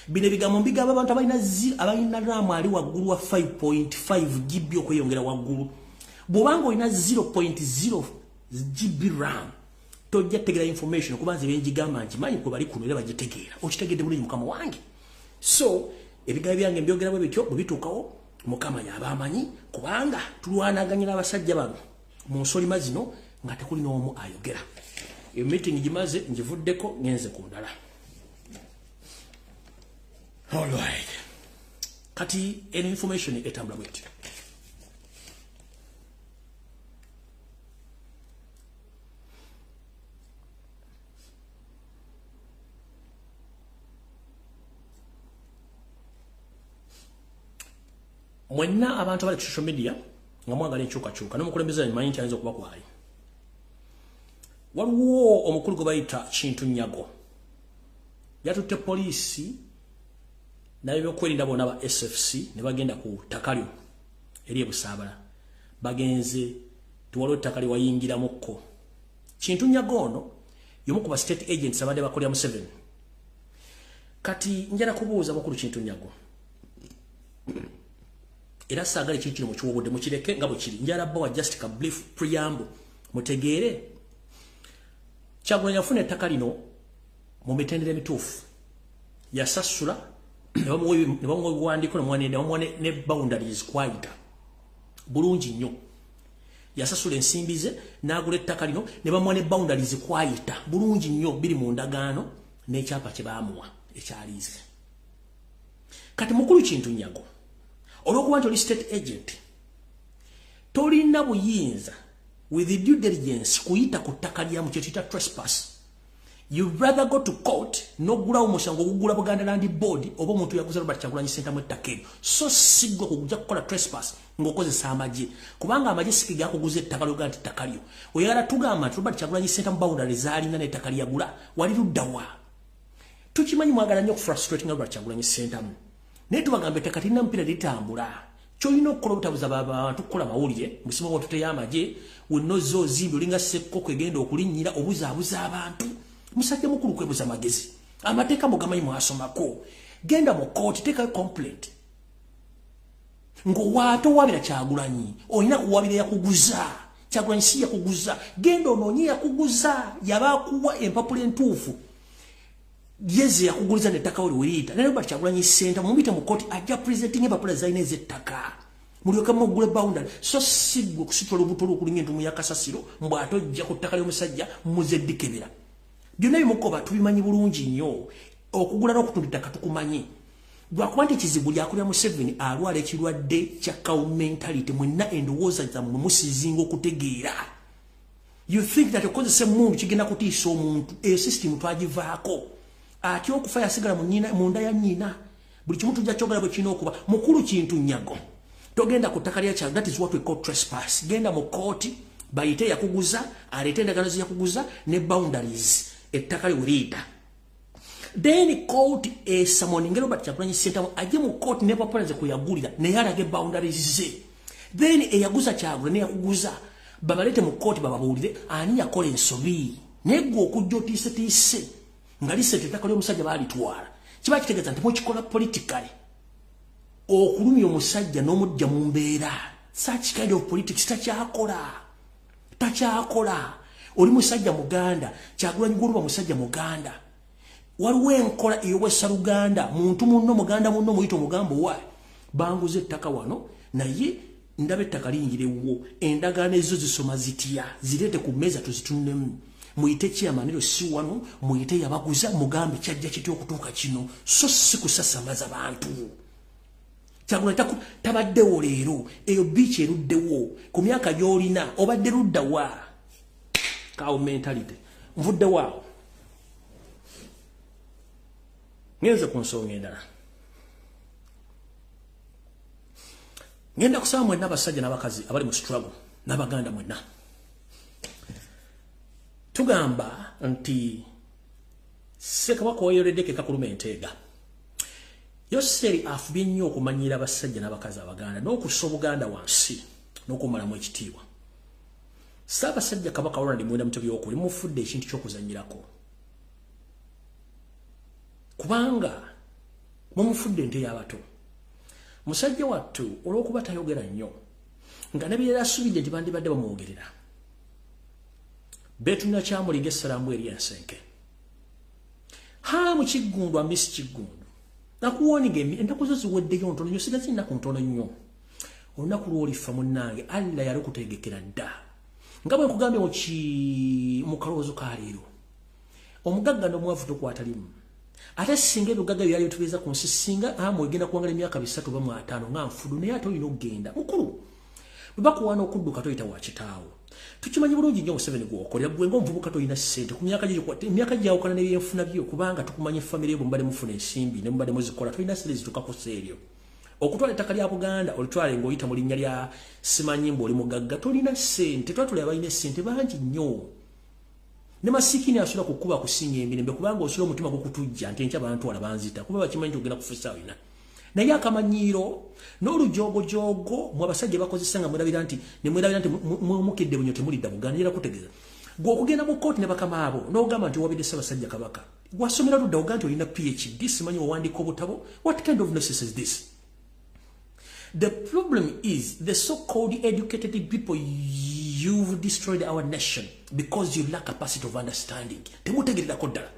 Bino bigambo mbigamba abantu abalina RAM ali waggulu wa 5.5 GB okweyongera waggulu. Bw'obanga olina 0.0 GB RAM tojja tegera information kubanze benjigamba nkimanyi ko bali kuno era bagitegeera. Okitegedde bulungi mukama wange. So ebigambo byange mbyogera bwe bityo bituukawo mukama yabamanyi kubanga tulwanaganyira abasajja bano mu nsolima zino nga tekuli n'omu ayogera. Iyo meeting gimaze ngivuddeko ngenze ku ndala. Alright. Kati eno information etambula bweti. Mwenna abantu abali ku social media nga mwagala enkyukakyuka n'omukulembeze nmanyi nti ayinza okuba kwali. Waliwo omukulu gwe bayita Kintu Nyago. Yatutte poliisi n'ebyokwerinda bonna ba SFC ne bagenda ku ttakalyo eri e Busaabala. Bagenze tuwaliwo ettaka lye wayingiramukko. Kintu Nyago ono y'omu ku ba state agents abadde bakolera Museveni. Kati njala kubuuza mukulu Kintu Nyago. Era saagala ekintu kino mukiwobodde mukireke nga bwe kiri. Njala bbawa just ka brief preamble mutegeere. Kyagulanyi afuna ettaka lino mu mitendera emituufu. Yasasula ne bamuwa ebiwandiiko ne bamuwa ne boundaries kwayita. Bulungi nnyo. Yasasula ensimbi ze n'agula ettaka lino ne bamuwa ne boundaries kwayita. Bulungi nnyo biri mu ndagaano n'ekyapa kye baamuwa ekyaliize. Kati mukulu Kintu Nyago olwokuba nti oli state agent tolina buyinza with the due diligence kuyita ku ttaka lyamu kye tuyita trespass. You rather go to court n'ogulawo omusango ogugula Buganda Land Board oba omuntu yaguza Robert Kyagulanyi Ssentamu ettaka eryo. So siggwe kujja kukola trespass ng'okozesa amagye kubanga amagye siki gakuguza ettaka lyoga nti ttaka lyo. Oyagala tugamba nti Robert Kyagulanyi Ssentamu boundaries zaalina n'ettaka lyagula wali luddawa. Tukimanyi mwagala nnyo okufrustrating Robert Kyagulanyi Ssentamu. Naye tubagamba ettaka tirina mpira litambula. Kyolina okukola obutabuza abantu kukola mawulire musiba watuteyo amagye wennoza ozimbi olinga Ssekkoko egenda okulinnyira obuzaabuza abantu. Musajja mukulu kwebuza magezi. Amateeka mugamanyi mwasomako. Genda mu kooti teekayo complaint. Ng'owaato wabira Kyagulanyi olina kuwabira yakuguza. Kyagulanyi si yakuguza. Genda onoonye yakuguza yabaakuwa empapula entuufu. Yeze yakuguliza n'ettaka oli weriyita. Naye Robert Kyagulanyi Ssentamu mubite mu kooti ajja presenting empapula zalina ez'ettaka. Mulyoka mugule boundary. So siggwe kusitula obutolo okulinga entumu ya kasasiro mbw ate ojja ku ttaka ly'omusajja muzeddikebera. Byonna bimukoba tubimanyi bulungi nnyo. Okugula n'okutunda ettaka tukumanyi. Lwakuba nti ekizibu lyakulira Museveni alwala ekirwadde kya cow mentality mwenna endowooza zammwe musizinga okutegeera. You think that okozesa emmundu kigenda kutiisa omuntu. Eyo system twagivaako. Ati okufa yasigala mu nda ya nnyina. Buli kimu tujja kyogera bwe kirina okuba. Mukulu Kintu Nyago togenda ku ttaka lya Kyagulanyi. That is what we call trespass. Genda mu kooti bayite yakuguza, alete endagaano yakuguza ne boundaries ettaka liwuliyita. Then court someone ngero bat Kyagulanyi Ssentamu aje mu court ne papalaze kuyagulira ne yalage boundaries ze. Then eyaguza Kyagulanyi ne yakuguza babalete mu court bababulire ani yakola ensobi. Nego okujjo tise ngali ettaka ly'omusajja balitwala. Kiba kitegeeza nti mukikola politically. Okulumya omusajja n'omujja mu mbeera. Such kind of politics takyakola. Oli musajja Muganda, Kyagulanyi guluba musajja Muganda. Waliwo enkola ey'owessa Luganda, muntu munno Muganda munno muyita omugambo wa banguze ettaka wano naye ndabe ettaka liyingirewo. Endagaano ezo zisoma zitya zireete ku mmeeza tuzitunulemu. Muyite chairman si wano, muyite yabaguza mugambe kyajja kityo okutuuka kino. So si kusasamaza bantu. Kyagulanyi tabaddewo leero, eyo biiki eruddewo. Ku myaka gy'olina obadde ludda wa? Cow mentality. Nvudde waawo. Ngenze ku nsonga endala. Ngenda kusaba mwenna abasajja n'abakazi abali mu struggle n'Abaganda mwenna. Tugamba nti Ssekabaka wayoledde Kakuluma Enteega. Yoseri afubye nnyo okumanyira abasajja n'abakazi Abaganda n'okussa Obuganda wansi n'okumalamu ekitiibwa. Ssaabasajja Kabaka Ronald Muwenda Mutebi okuli mufudde ekintu ky'okuzannyirako. Kubanga mumufudde ente y'abato. Musajja wattu olw'okuba tayogera nnyo nga nebirera asubidde nti bandibadde bamwogerera. Betuna kyamulinga essalaamu eri ensenke. Mu Kiggundu amisi Kiggundu. Nakuwoninga ennaku zo ziweddeyo ntono nnyo, sigazi nnaku ntono nnyo. Olunaku lw'olifa munnange Allah yalukutegekera dda. Nga bwe nkugambye mu kalowoozo ka leero. Omugagga n'omwavu tokwata limu. Ate singa ebigagga byali bitubeeza ku nsi singa egenda kuwangala emyaka 3 oba 5 nga nfudu naye ate olina okugenda. Mukulu bwe bakuwaana okudduka toyita wa kitaawo. Tukimanyi bulungi nnyo Museveni gw'okolera gwe ng'omuvubuka toyina ssente ku myaka gyawukana n'ebyenfuna byo kubanga tukumanya famire yo mubadde mufuna ensimbi ne mubadde muzikola toyina ssente zitukako seeryo. Okutwala ettaka lya Buganda olitwale ng'oyita mu linnya lya Simanyimba oli mugagga tolina ssente. Twatula abalina ssente bangi nnyo. Ne masikini asula kukuba kusinga emirembe kubanga osula omutima gw'okutujja nti enkya bantwala banzita kuba bakimanyi nti ogenda kufisa wina. Naye akamanyiiro n'olujogojogo mu abasajja bakozesa nga mwelabira nti mukidde bunyo temulidda Buganda era kutegeeza. Gwe okugenda mu kooti ne bakama abo n'ogamba nti wabidde Ssaabasajja Kabaka. Wasomera ludda ogamba nti olina PhD simanyi owandiika obutabo. What kind of nonsense is this? The problem is the so-called educated people, you've destroyed our nation because you lack capacity of understanding. Temutegeererako ddala.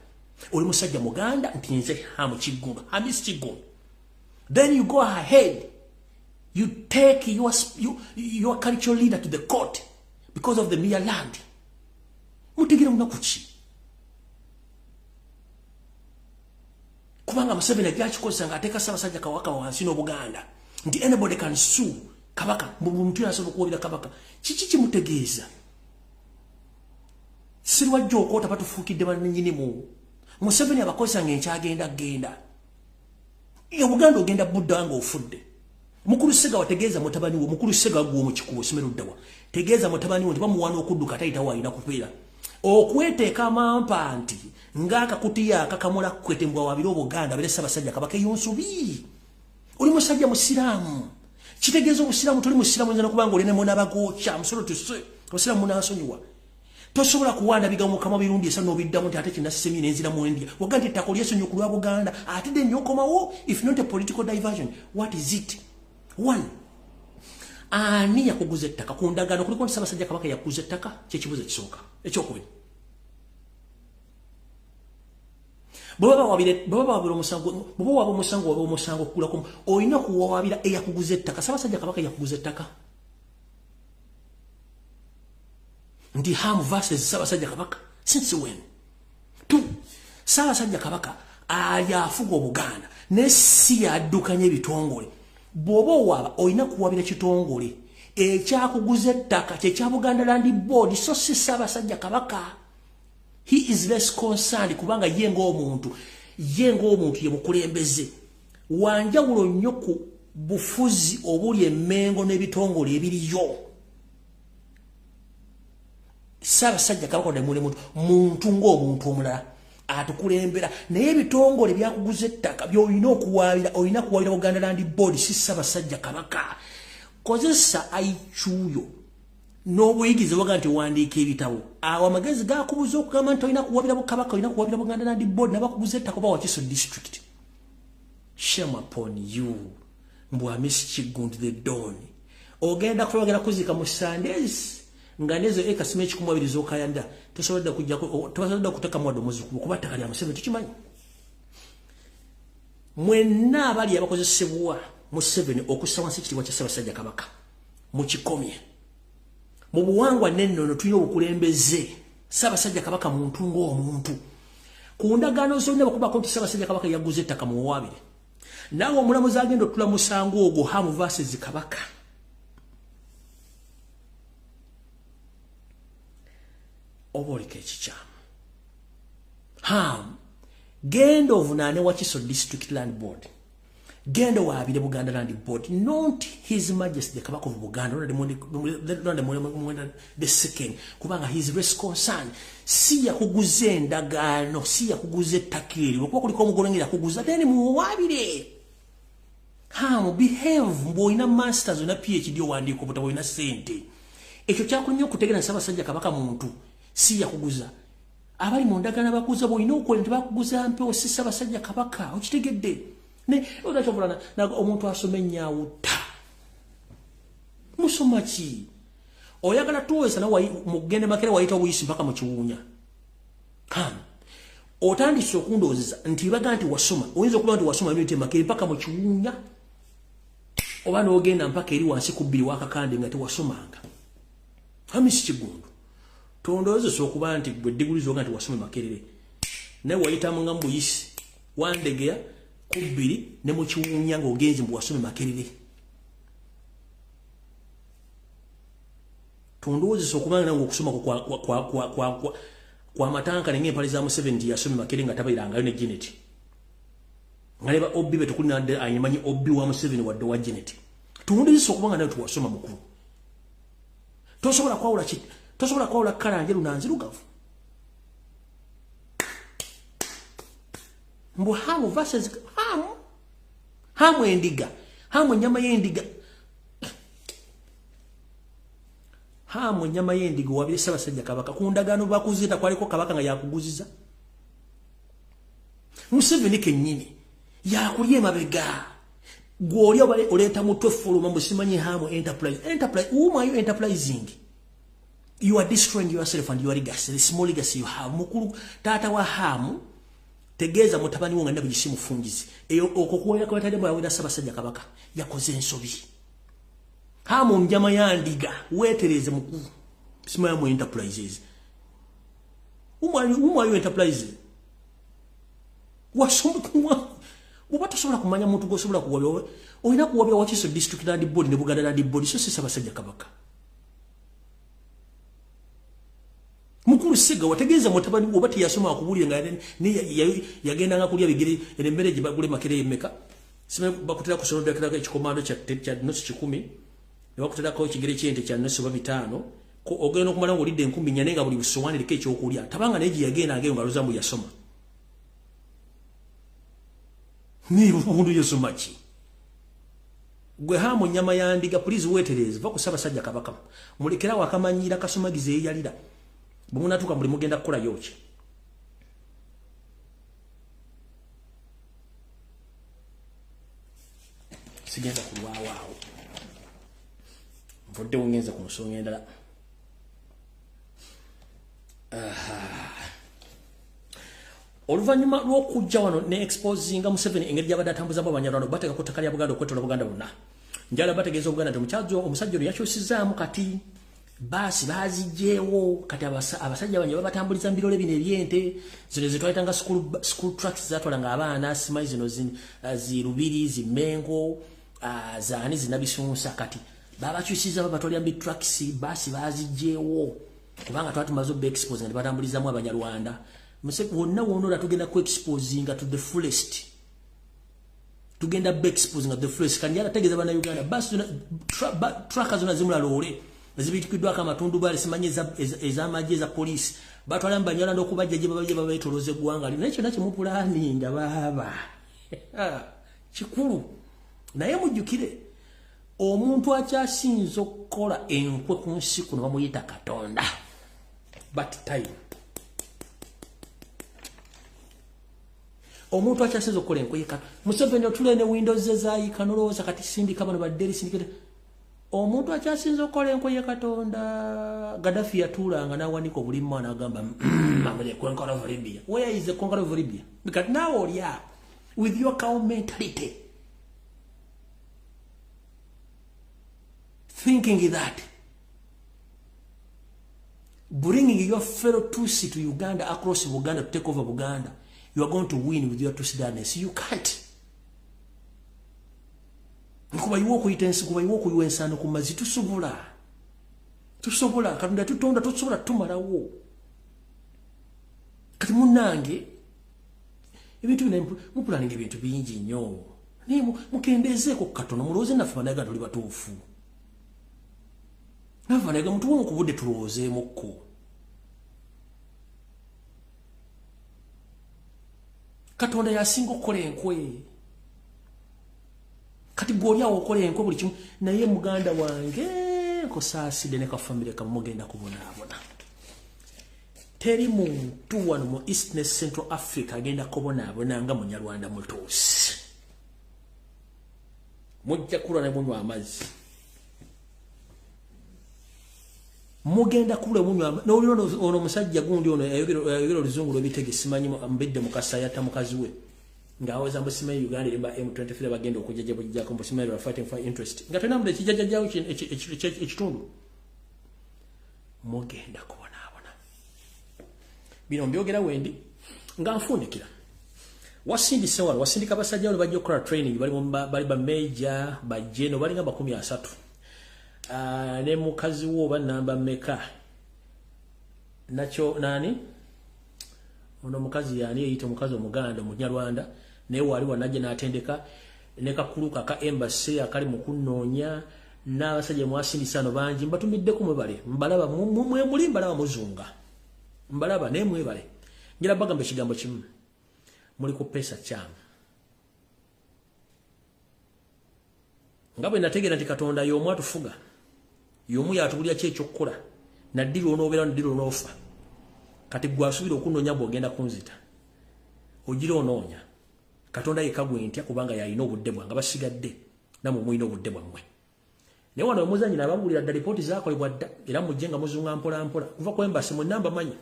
Oli musajja Muganda nti nze mu Kiggundu, amisi Kiggundu. Then you go ahead, you take your cultural leader to the court because of the mere land. Mutegeera munakuki. Kubanga Museveni gyakikosa nga ateeka Ssaabasajja Kabaka wansi n'Obuganda. Nti anybody can sue Kabaka, muntu asobola okuwabira Kabaka. Kiki kimutegeeza? Sirwajja okoota batufuukidde bannannyinimu. Museveni abakozesa ng'enkyagenda genda. Buganda ogenda budda nga ofudde. Mukulu Sega wategeeza mutabani wo, Mukulu Sega gwo mu kikubo simeruddawa. Tegeeza mutabani wo nti bamuwaana okudduka tayita waayina kupeera. Okweteeka amampa nti ng'akakutiya akakamula kwetembwa wabira Obuganda bere Ssaabasajja Kabaka ey'onsubi. Oli musajja musiraamu. Kitegeeza obusiraamu toli musiraamu nzana kubanga olina mona bagoocha musolo tuse. Obusiraamu munaasonyiwa. Tosobola kuwanda bigambo kama birundi esa n'obiddamu nti ate kinasemi n'enzira mu India. Wagamba ettaka lyesonyiwa ku lwa Buganda ate then n'okomawo if not a political diversion. What is it? One. Ani yakuguza ettaka ku ndagaano kuliko nti Ssaabasajja Kabaka yakuguza ettaka kyekibuzo ekisooka. Ekyokubiri. Baba wabira omusango kulako oyina kuwabira eyakuguza ettaka. Ssaabasajja Kabaka yakuguza ettaka. Ndi Ham versus Ssaabasajja Kabaka. Since when? 2. Ssaabasajja Kabaka ayafuga Obuganda n'essi yaddukanya ebitongole. Bw'oba owaaba oyina kuwabira kitongole ekyakuguza ettaka kyekya Buganda Land Board so si Ssaabasajja Kabaka. He is less concerned kubanga ye ng'omuntu ye mukulembeze. Wanjawulo nnyo ku bufuzi obuli emmengo n'ebitongole ebiriyo Ssaabasajja Kabaka ne muntu ng'omuntu omulala atukulembera naye ebitongole byakuguza ettaka by'olina okuwaabira olina kuwaabira Buganda Land Board si Ssaabasajja Kabaka kozesa aichuyo n'obuyigirize bwaga nti wandiika ebitabo awo amagezi gakubuza okugamba nti olina kuwaabira Kabaka olina kuwaabira Buganda Land Board n'abakuguza ettaka oba Wakiso district. Shame upon you mbwa Miss Chigundi the Dawn ogenda kuzika mu Sundays nga nezo eka simechi kumwabiriza okayanda tosobola kujja tosobola kutaka mwado muzukulu kuba takali amusebe tukimanyi mwenna abali abakozesebwa mu 7 okusawa sikitibwa kya Ssaabasajja Kabaka mu kikomye mu buwangwa nennono tulina obukulembeze Ssaabasajja Kabaka muntu ng'omuntu ku ndagaano zonna bakuba ko Ssaabasajja Kabaka yaguze ettaka mu wabire nawe omulamuzi agenda otula musango ogwo Hamu versus Kabaka obolika ekikyamu genda ovunaane Wakiso District Land Board genda waabire Buganda Land Board not His Majesty the Kabaka of Buganda the second kubanga his race concern si yakuguza endagaano si yakuguza ettakiri okuba kuliko omugolengera kuguza teni muwaabire behave mboina masters na PhD owandiika obutabo olina ssente ekyo kyakunnyo okutegeera Ssaabasajja Kabaka muntu si yakuguza abali mu ndagaano bakuguza boina okola nti bakuguza mpewo si Ssaabasajja Kabaka okitegedde ne odakyobulana omuntu asoma ennyawuta musoma ki oyagala tuwesa nawe mugende makere wayita obuyisi mpaka mu kiwuunya otandise okundowozeza nti baga nti wasoma oyinza okuba nti wasoma nti makere mpaka mu kiwuunya oba n'ogenda mpaka eri wansi ku bbiri w'akakande nga tewasomanga Hamisi Kigundu tondowozesa okuba nti bwe diguli zoga nti wasome Makerere naye wayitamu nga mbuyisi wandegera ku bbiri ne mu kiwuunya ng'ogenzi mbu wasome Makerere tondowozesa okuba nga okusoma kwa matanka ng'empale za Museveni yasome Makerere nga tabayirangayo ne Janet nga leba Obi be tukuli nadde ayimanyi Obi wa Museveni wadde wa Janet tondowozesa okuba nga nawe tuwasoma mukulu tosobola kwawula ki tosobola kwawula kala njeru na nzirugavu mbu Hamu versus Hamu endiga Hamu nyama y'endiga Hamu nyama y'endiga wabire Ssaabasajja Kabaka ku ndagaano bakuzita kwaliko Kabaka nga yakuguziza Museveni kennyini yakulya emabega gw'oli oleeta mutwe fuluma mbu simanyi Hamu enterprise whom are you enterprising? You are destroying yourself and your legacy, the small legacy you have. Mukulu tata wa Hamu tegeeza mutabani wo nga ndabye simufungizi eyo okukuwera kwa tadde bwawera Ssaabasajja Kabaka yakoze ensobi Hamu njama yandiga wetereze mukulu simaya mu enterprises whom are you enterprising? Wasumbukuwa ubata sobola kumanya muntu gosobola kuwabya olina kuwabya Wakiso District Land Board ne Buganda Land Board so si Ssaabasajja Kabaka mukulu siga wategeeza mutabani obati yasoma akubulira nga ne yagenda nga kulya bigere emmere gye bagule Makerere emeka sime bakutera kusonda kiraka ekikomando kya nosi 10 ne bakutera ko kigere kyente kya nosi 5 ko ogenda okumala ngolidde 10 nga buli busowani like ekyokulya tabanga neji yagenda agenga luzamu yasoma ni bundu yasoma ki gwe Hamu nyama yandiga please wetereze va ku Ssaabasajja Kabaka mulekera wakamanyira kasomagize yalira Bumunatuka mbuli mugenda kukola yoki sigenda kulwawaawo nvodde wongenza ku nsonga endala oluvannyuma lw'okujja wano ne exposinga Museveni engeri gy'abadde atambuzamu abanyarwanda okubateeka ku ttaka lya Buganda okwetola Buganda bonna njala bategeeza Obuganda nti omusajja ono yakyusizaamu kati basi bazijewo kati abasajja banye babatambuliza mbirole bino ebyente zino zitwayitanga school trucks zatwalanga abaana simanyi zino zirubiri zimengo zaani zinabisunsa kati babakyusiza babatwalira mbi trucks basi bazijewo kubanga twatumaze oba expose nga batambulizamu abanyarwanda wonna wonna tugenda ku exposinga to the fullest tugenda be exposing the flesh kanjala tegeza bana Uganda basi trackers zona zimula lole zibitikidwa kama tundubale simanyeza ezamaje za police batwala mbanyala ndokubajja je babaje babayitoloze gwanga nakyo nakyo mupulani nga baba kikulu naye mujjukire omuntu akyasinzo kola enkwe ku nsi kuno bamuyita Katonda but time omuntu akyasinzo kola enkwe yeka Museveni otule ne Windows zayika noloza kati sindika bano badderi sindikete omuntu akyasinzo kola enkwe ye Katonda Gaddafi yatulanga nawanika obuli mwana agamba mamale conquer of Libya where is the conquer of Libya because now yeah with your cow mentality thinking that bringing your fellow Tutsi to Uganda across Uganda to take over Uganda you are going to win with your Tutsi-darness. You can't. Kuba yuko itensi kuba yuko yuensano kumazi tusobola Katonda tutonda tusobola tumalawo kati munange ebintu bina mupulaninga ebintu bingi nnyo naye mukendezeeko Katonda mulowooze naffe banaga tuli batuufu naffe banaga muntu womu kubudde tulowoozeemukko Katonda yasinga okukola enkwe kati goli awo okola enkwe buli kimu naye muganda wange kosaaside ne kafamile kamugenda kubonaabona teri muntu wano mu East ne Central Africa agenda kubonaabona nga munyarwanda mutuusi mujja kulwa ne munywa amazzi mugenda kule munywa n'olino ono musajja gundi ono ayogera oluzungu lw'ebitege simanyi mbedde mukasa yatta mukazi we ngaaweza mbosimayi Uganda limba M23 bagenda okujjaja bujjako mbosimayi fighting for interest nga tena mbule kijjajajawo ekitundu mugenda kubonaabona bino mbyogera wendi nga nfundikira wasindise wano wasindika basajja wano bajja okukola training bali ba major ba general bali nga 13 ne mukazi wo banamba meka nacho nani ono mukazi yani yite mukazi omuganda munyarwanda naye wali wanaje natendeka ne kakuluka ka embassy akali mukunoonya n'abasajja mwasindisano bangi mbatumidde ku mwebale mbalaba muli mbalaba muzunga mbalaba ne mwebale ngira bagamba ekigambo kimu muli ku pesa kyamu ngabwe nategera nti Katonda y'omu atufuga y'omu yatubulya kyekyokukola naddiri onobeera naddiri onoofa kati gwasubira okunoonya bw'ogenda kunzita ogira onoonya Katonda yekagwe ntya kubanga yalina obudde bwange basigadde namwe mulina obudde bwammwe naye wano omuzanyi nababulira dda lipooti zaakolebwa dda era mujje nga muzunga mpola mpola kuva ku embasi mwenamba manyi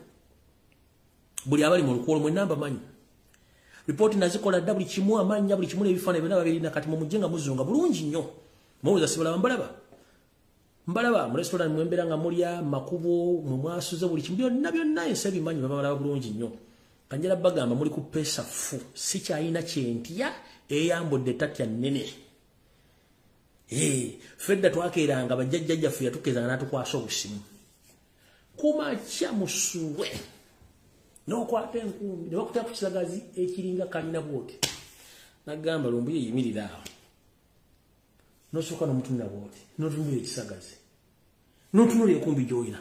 buli abali mu lukuolo mwenamba manyi lipooti nazikola dda buli kimu amanya buli kimu n'ebifaananyi byonna babirina kati mujje nga muzunga bulungi nnyo muwuza sibalaba mbalaba mu restaurant mwembeera nga mulya makubo mwe mwasuze buli kimu byonna ensi ebimanyi babalaba bulungi nnyo kanjala bagamba muli ku pesa fu si kyalina kyentya eyambudde tatya nnene fedda twakeeranga bajjajjaffe yatukezanga n'atukwasa obusimu kumakya musuwe n'okwata enkumbi ne bakuta ku kisagazi ekiringa kalina bwoti nagamba Lumbuye yimirira awo n'osooka n'omutunula bwoti n'otunula ekisagazi n'otunula enkumbi gy'olina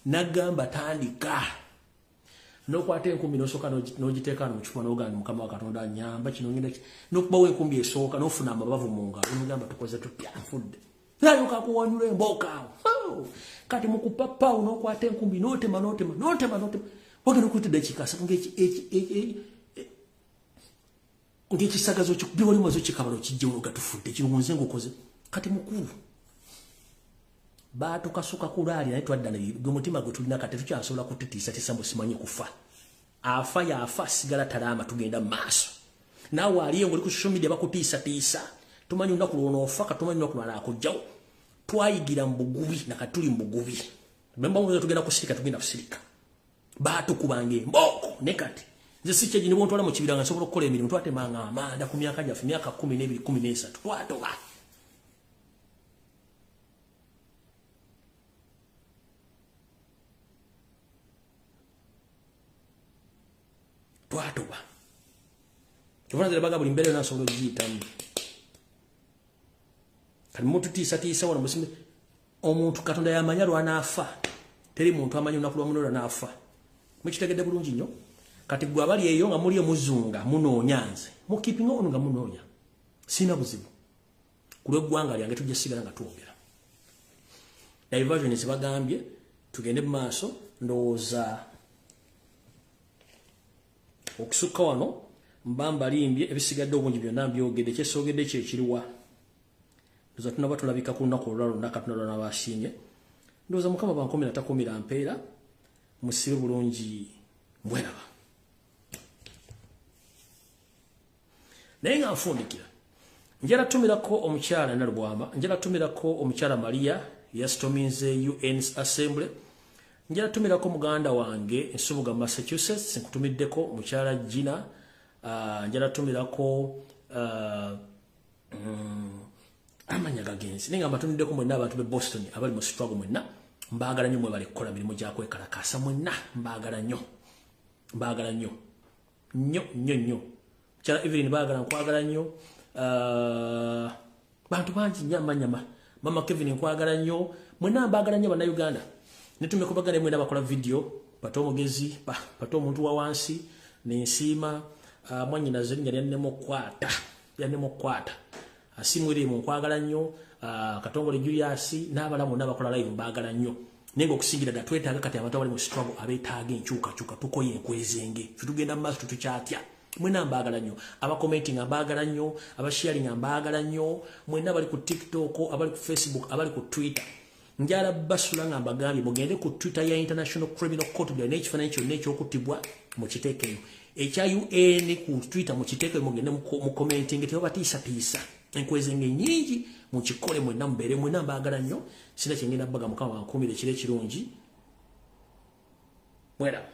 nagamba tandika n'okwata enkumbi n'osooka n'ogiteeka mu kifuba n'ogamba Mukama wa Katonda nyamba kino ngenda n'okubawo enkumbi esooka n'ofuna amabavu mu ngalo n'ogamba tukoze tutya nfudde nayoka kuwanyula embooka awo kati mukupapaawo n'okwata enkumbi n'otema wagenda okuyita dakika ng'ekisagazo byoli mazo kikabalo kijjewo gatufudde kirunze ng'okoze kati mukulu batukasuka kulaali naye twadda omutima gwe tulina kati tukyasobola kututiisatiisa mbu simanyi kufa afa yafa sigala talaama tugenda mu maaso naawe aliyo ng'oli ku social media bakutiisatiisa tumanyi olunaku lwonoofa katumanyi olunaku lwala akujjawo twayigira mu bugubi nakati tuli mu bugubi memba tugenda kusirika baatukubanga embooko ne kati nze si kyegi ne bontwala mu kibira nga nsobola okukola emirimu twatemanga amanda ku myaka gyaffe myaka 12 13 twatoba twatoba tuvanze baga buli mbere na solo jitamu kali mutu tisa wana musime omuntu katonda yamanya lwana afa teri muntu amanyi nakulwa muno lwana afa mukitegedde bulungi nnyo kati gwe abali eyo nga muli muzunga munonyanze mukipinga ono nga munonya sina buzibu kulwe gwanga lyange tujja sigala nga tuogera diversion zibagambye tugende maaso ndowooza okusukka wano mbamba limbye ebisigadde obungi byonna mbyogedde kyesogedde kyekiriwa ndoza tunaba tulabika ku lunaku olulala lunaku tunalwa n'abasiimye ndoza mukama bankomera takomera mpeera musibe bulungi mbweraba naye nga nfundikira njala tumirako omukyala Nalubwama njala tumirako omukyala Maria yasitominze UN Assembly njala tumirako muganda wange Nsubuga Massachusetts nkutumiddeko omukyala Gina njala tumirako amanya gagenzi ninga matumiddeko mwenna abantu be Boston abali mu struggle mwenna mbagala nnyo mwe bali kukola mirimu gya kwekalakasa mwenna mbagala nnyo nnyo kyala Evelyn mbagala nkwagala nnyo bantu bangi nyama mama Kevin nkwagala nnyo mwenna mbagala nnyo bana Uganda netumekubagala mwenna bakola video pato omugezi pato omuntu wa wansi nensiima mwanyina zeri nyali yanemo kwata asimwiri mu nkwagala nnyo Katongole Julius n'abalamu n'abakola live mbagala nnyo nengo okusingira da twetaaga kati abantu abali mu struggle abetaaga enkyuka tukoye enkwezenge tutugenda mu maaso tukyatya mwena mbagala nnyo aba commenting mbagala nnyo aba sharing mbagala nnyo mwena bali ku TikTok abali ku Facebook abali ku Twitter njala basula nga mbagambye mugende ku Twitter ya International Criminal Court bya financial nature okutibwa mu kitekeyo ekya UN ku Twitter mu kitekeyo mugende mu commenting tyo batisa enkwezenge nyingi mu kikole mwena mbere mwena mbagala nnyo sina kyengenda baga mukama wankumire kire kirungi mwera